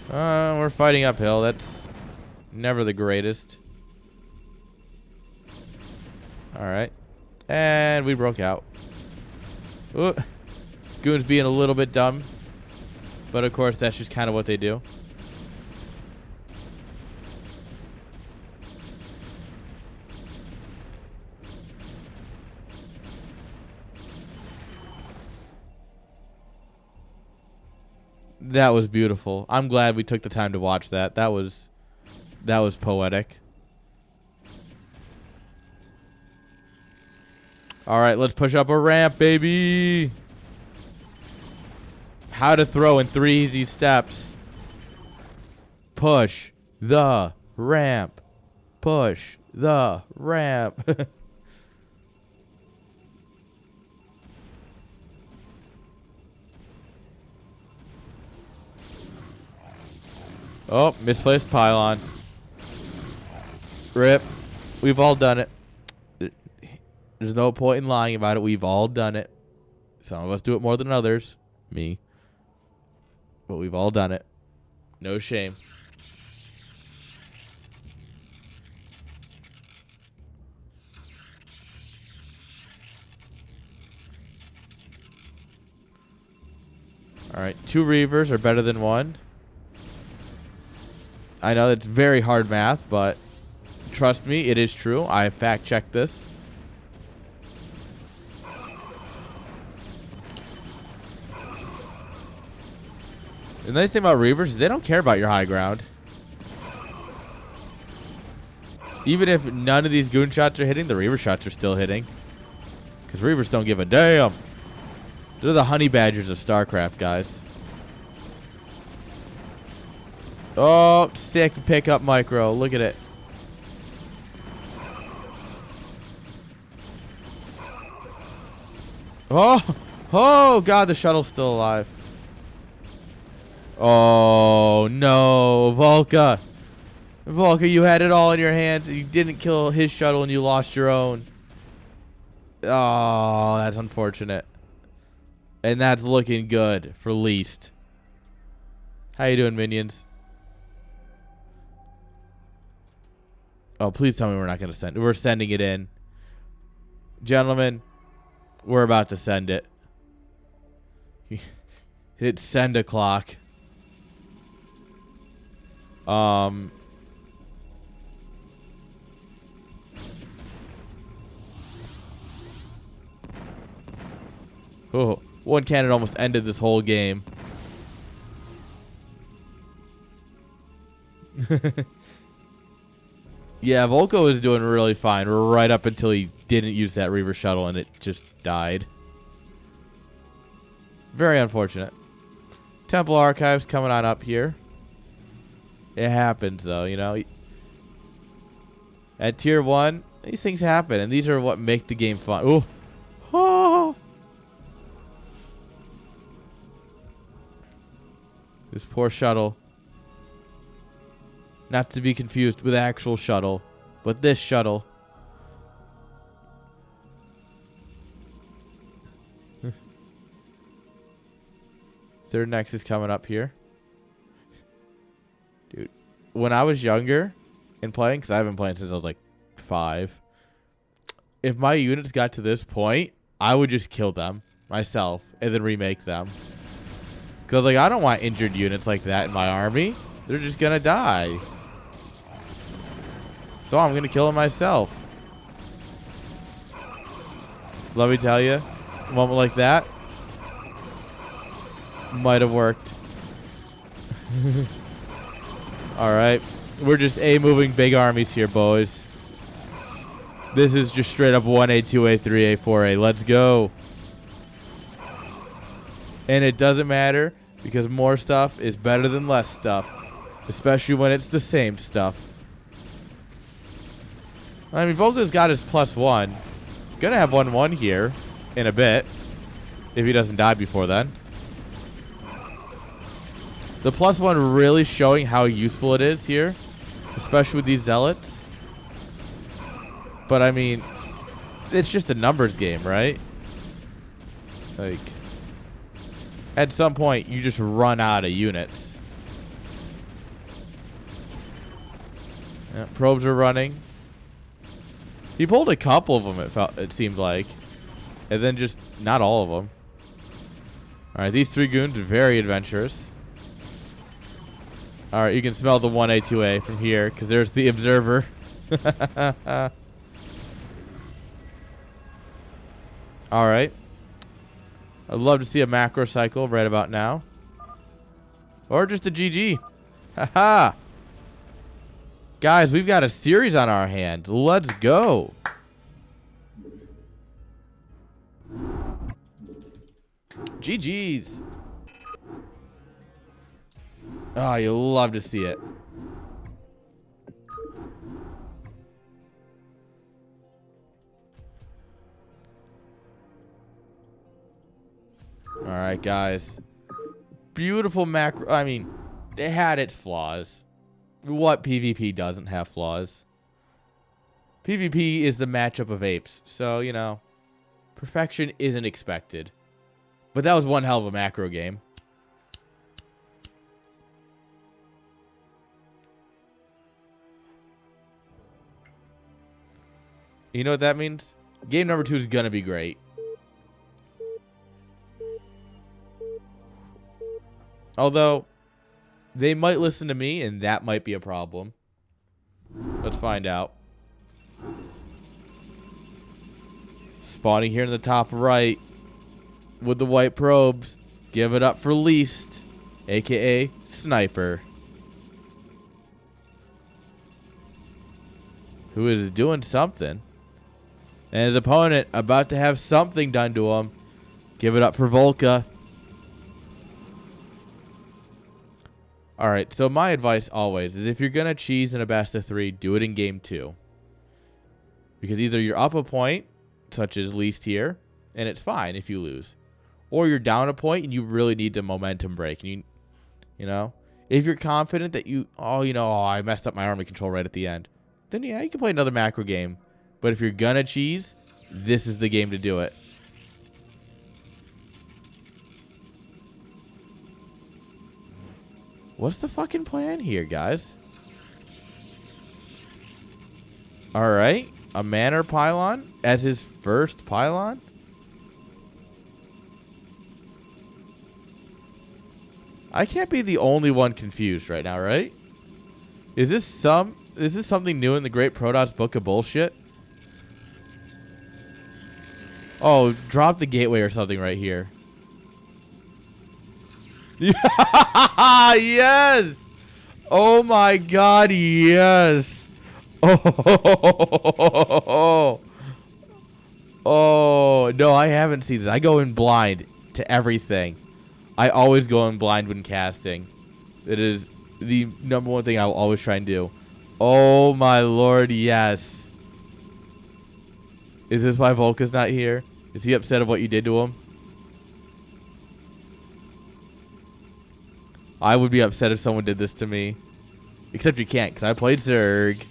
We're fighting uphill. That's never the greatest. Alright. And we broke out. Ooh. Goon's being a little bit dumb. But of course, that's just kind of what they do. That was beautiful. I'm glad we took the time to watch that. That was poetic. All right, let's push up a ramp, baby. How to throw in 3 easy steps. Push the ramp. Push the ramp. Oh, misplaced pylon. Rip. We've all done it. There's no point in lying about it. We've all done it. Some of us do it more than others. Me. But we've all done it. No shame. Alright, 2 Reavers are better than 1. I know it's very hard math, but trust me, it is true. I fact-checked this. The nice thing about Reavers is they don't care about your high ground. Even if none of these Goon shots are hitting, the Reaver shots are still hitting. Because Reavers don't give a damn. They're the honey badgers of StarCraft, guys. Oh, sick pickup micro. Look at it. Oh, God, the shuttle's still alive. Oh, no. Volka. Volka, you had it all in your hands. You didn't kill his shuttle and you lost your own. Oh, that's unfortunate. And that's looking good for least. How you doing, minions? Oh, please tell me we're not going to send it. We're sending it in. Gentlemen, we're about to send it. Hit send o'clock. Oh, one cannon almost ended this whole game. Yeah, Volka was doing really fine right up until he didn't use that Reaver shuttle and it just died. Very unfortunate. Temple Archives coming on up here. It happens, though, you know. At tier 1, these things happen, and these are what make the game fun. Ooh. Oh. This poor shuttle. Not to be confused with actual shuttle, but this shuttle. Third Nexus coming up here. Dude, when I was younger and playing, because I've been playing since I was like 5, if my units got to this point, I would just kill them myself and then remake them. Because like, I don't want injured units like that in my army. They're just going to die. So I'm going to kill him myself. Let me tell you, a moment like that might have worked. All right. We're just moving big armies here, boys. This is just straight up 1A, 2A, 3A, 4A. Let's go. And it doesn't matter because more stuff is better than less stuff, especially when it's the same stuff. I mean, Volka's got his +1. Gonna have 1-1 here in a bit if he doesn't die before then. The +1 really showing how useful it is here, especially with these zealots. But I mean, it's just a numbers game, right? Like, at some point, you just run out of units. Yeah, probes are running. He pulled a couple of them, it seemed like. And then just not all of them. Alright, these 3 goons are very adventurous. Alright, you can smell the 1A, 2A from here, because there's the observer. Alright. I'd love to see a macro cycle right about now. Or just a GG. Haha. Guys, we've got a series on our hands. Let's go. GG's. Oh, you love to see it. All right, guys. Beautiful macro. I mean, it had its flaws. What PvP doesn't have flaws? PvP is the matchup of apes. So, you know, perfection isn't expected. But that was one hell of a macro game. You know what that means? Game number 2 is going to be great. Although, they might listen to me, and that might be a problem. Let's find out. Spawning here in the top right with the white probes. Give it up for Least, a.k.a. Sniper. Who is doing something. And his opponent about to have something done to him. Give it up for Volka. Alright, so my advice always is if you're going to cheese in a best of 3, do it in game 2. Because either you're up a point, such as Least here, and it's fine if you lose. Or you're down a point and you really need the momentum break. And you know, if you're confident that I messed up my army control right at the end, then yeah, you can play another macro game. But if you're going to cheese, this is the game to do it. What's the fucking plan here, guys? Alright. A manor pylon as his first pylon? I can't be the only one confused right now, right? Is this something new in the Great Protoss Book of Bullshit? Oh, drop the gateway or something right here. Yes! Oh my god, yes! Oh, oh, no, I haven't seen this. I go in blind to everything. I always go in blind when casting. It is the #1 thing I will always try and do. Oh my lord, yes. Is this why Volka's not here? Is he upset of what you did to him? I would be upset if someone did this to me. Except you can't, because I played Zerg.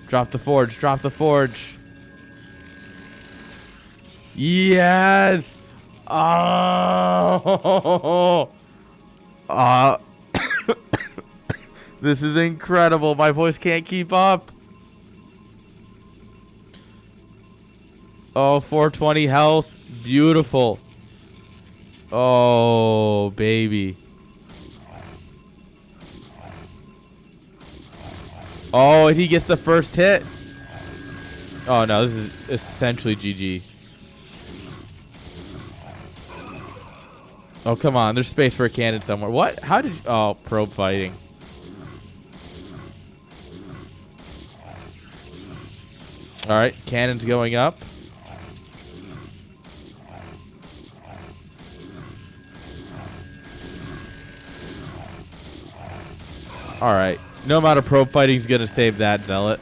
Drop the forge, drop the forge. Yes! Oh! This is incredible. My voice can't keep up. Oh, 420 health. Beautiful. Oh, baby. Oh, and he gets the first hit. Oh, no. This is essentially GG. Oh, come on. There's space for a cannon somewhere. What? How did you... Oh, probe fighting. All right. Cannon's going up. All right. No amount of probe fighting is going to save that, Zealot.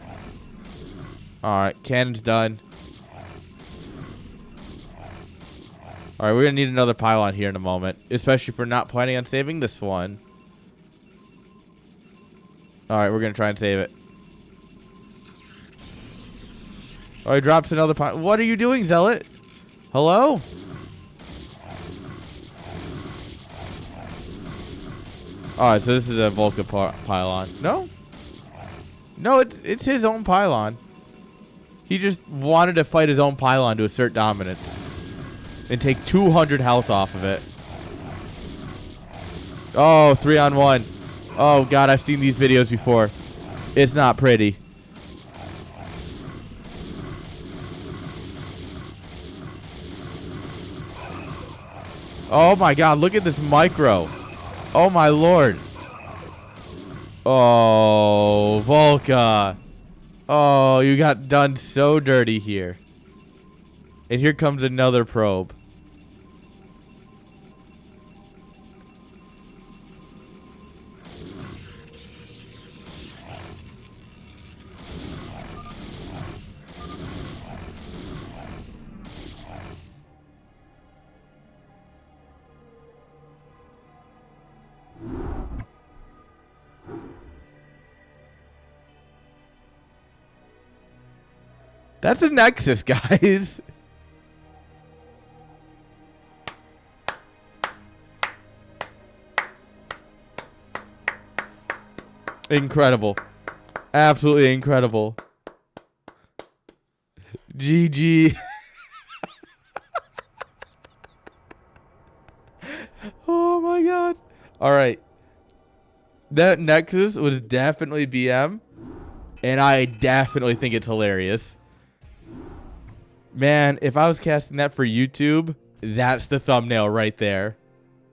All right. Cannon's done. All right. We're going to need another pylon here in a moment, especially if we're not planning on saving this one. All right. We're going to try and save it. Oh, he drops another pylon. What are you doing, Zealot? Hello? Alright, so this is a Volka pylon. No? No, it's his own pylon. He just wanted to fight his own pylon to assert dominance. And take 200 health off of it. Oh, 3-on-1. Oh, God, I've seen these videos before. It's not pretty. Oh, my God, look at this micro. Oh, my Lord. Oh, Volka. Oh, you got done so dirty here. And here comes another probe. That's a Nexus, guys. Incredible. Absolutely incredible. GG. Oh my God. All right. That Nexus was definitely BM. And I definitely think it's hilarious. Man, if I was casting that for YouTube, that's the thumbnail right there.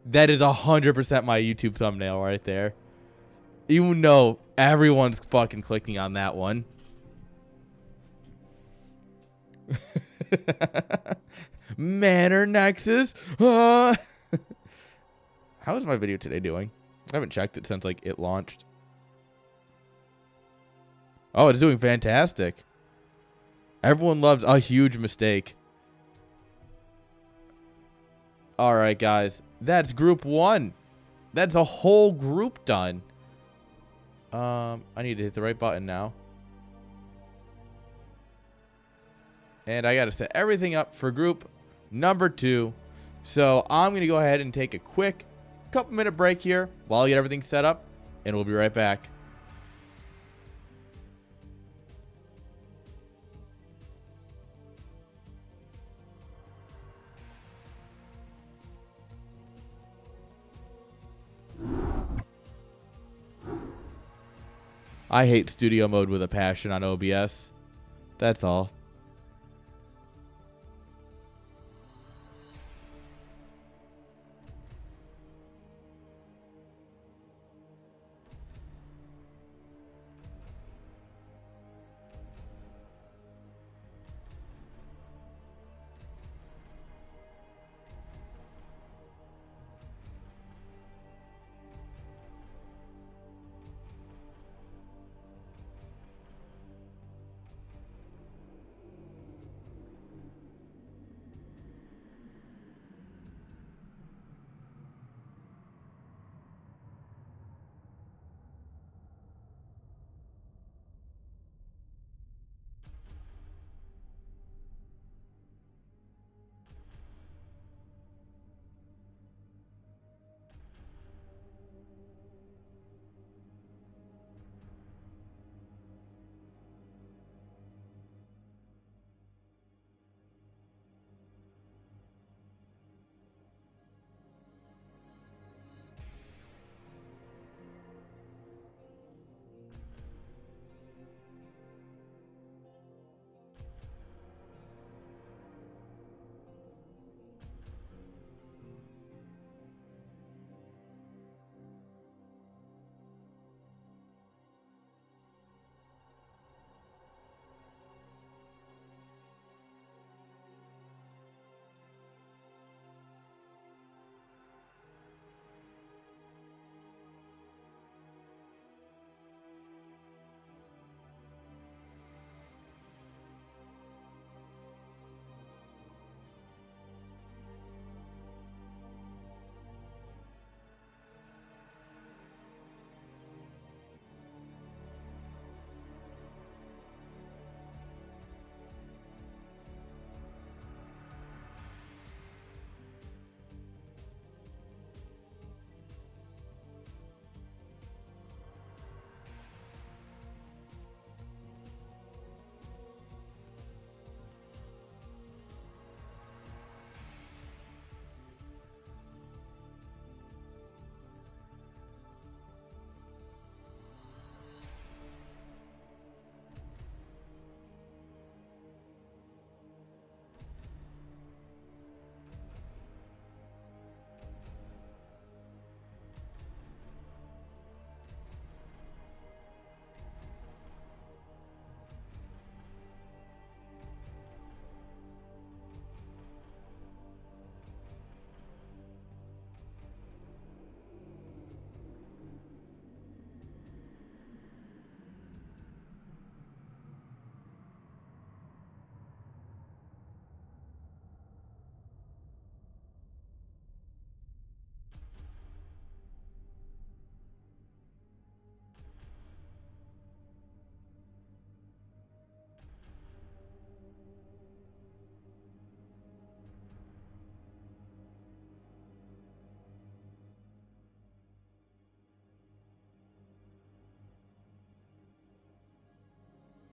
That is 100% my YouTube thumbnail right there. Even though everyone's fucking clicking on that one. Manor Nexus. How is my video today doing? I haven't checked it since like it launched. Oh, it's doing fantastic. Everyone loves a huge mistake. All right, guys. That's group 1. That's a whole group done. I need to hit the right button now. And I got to set everything up for group number 2. So I'm going to go ahead and take a quick couple-minute break here while I get everything set up. And we'll be right back. I hate studio mode with a passion on OBS. That's all.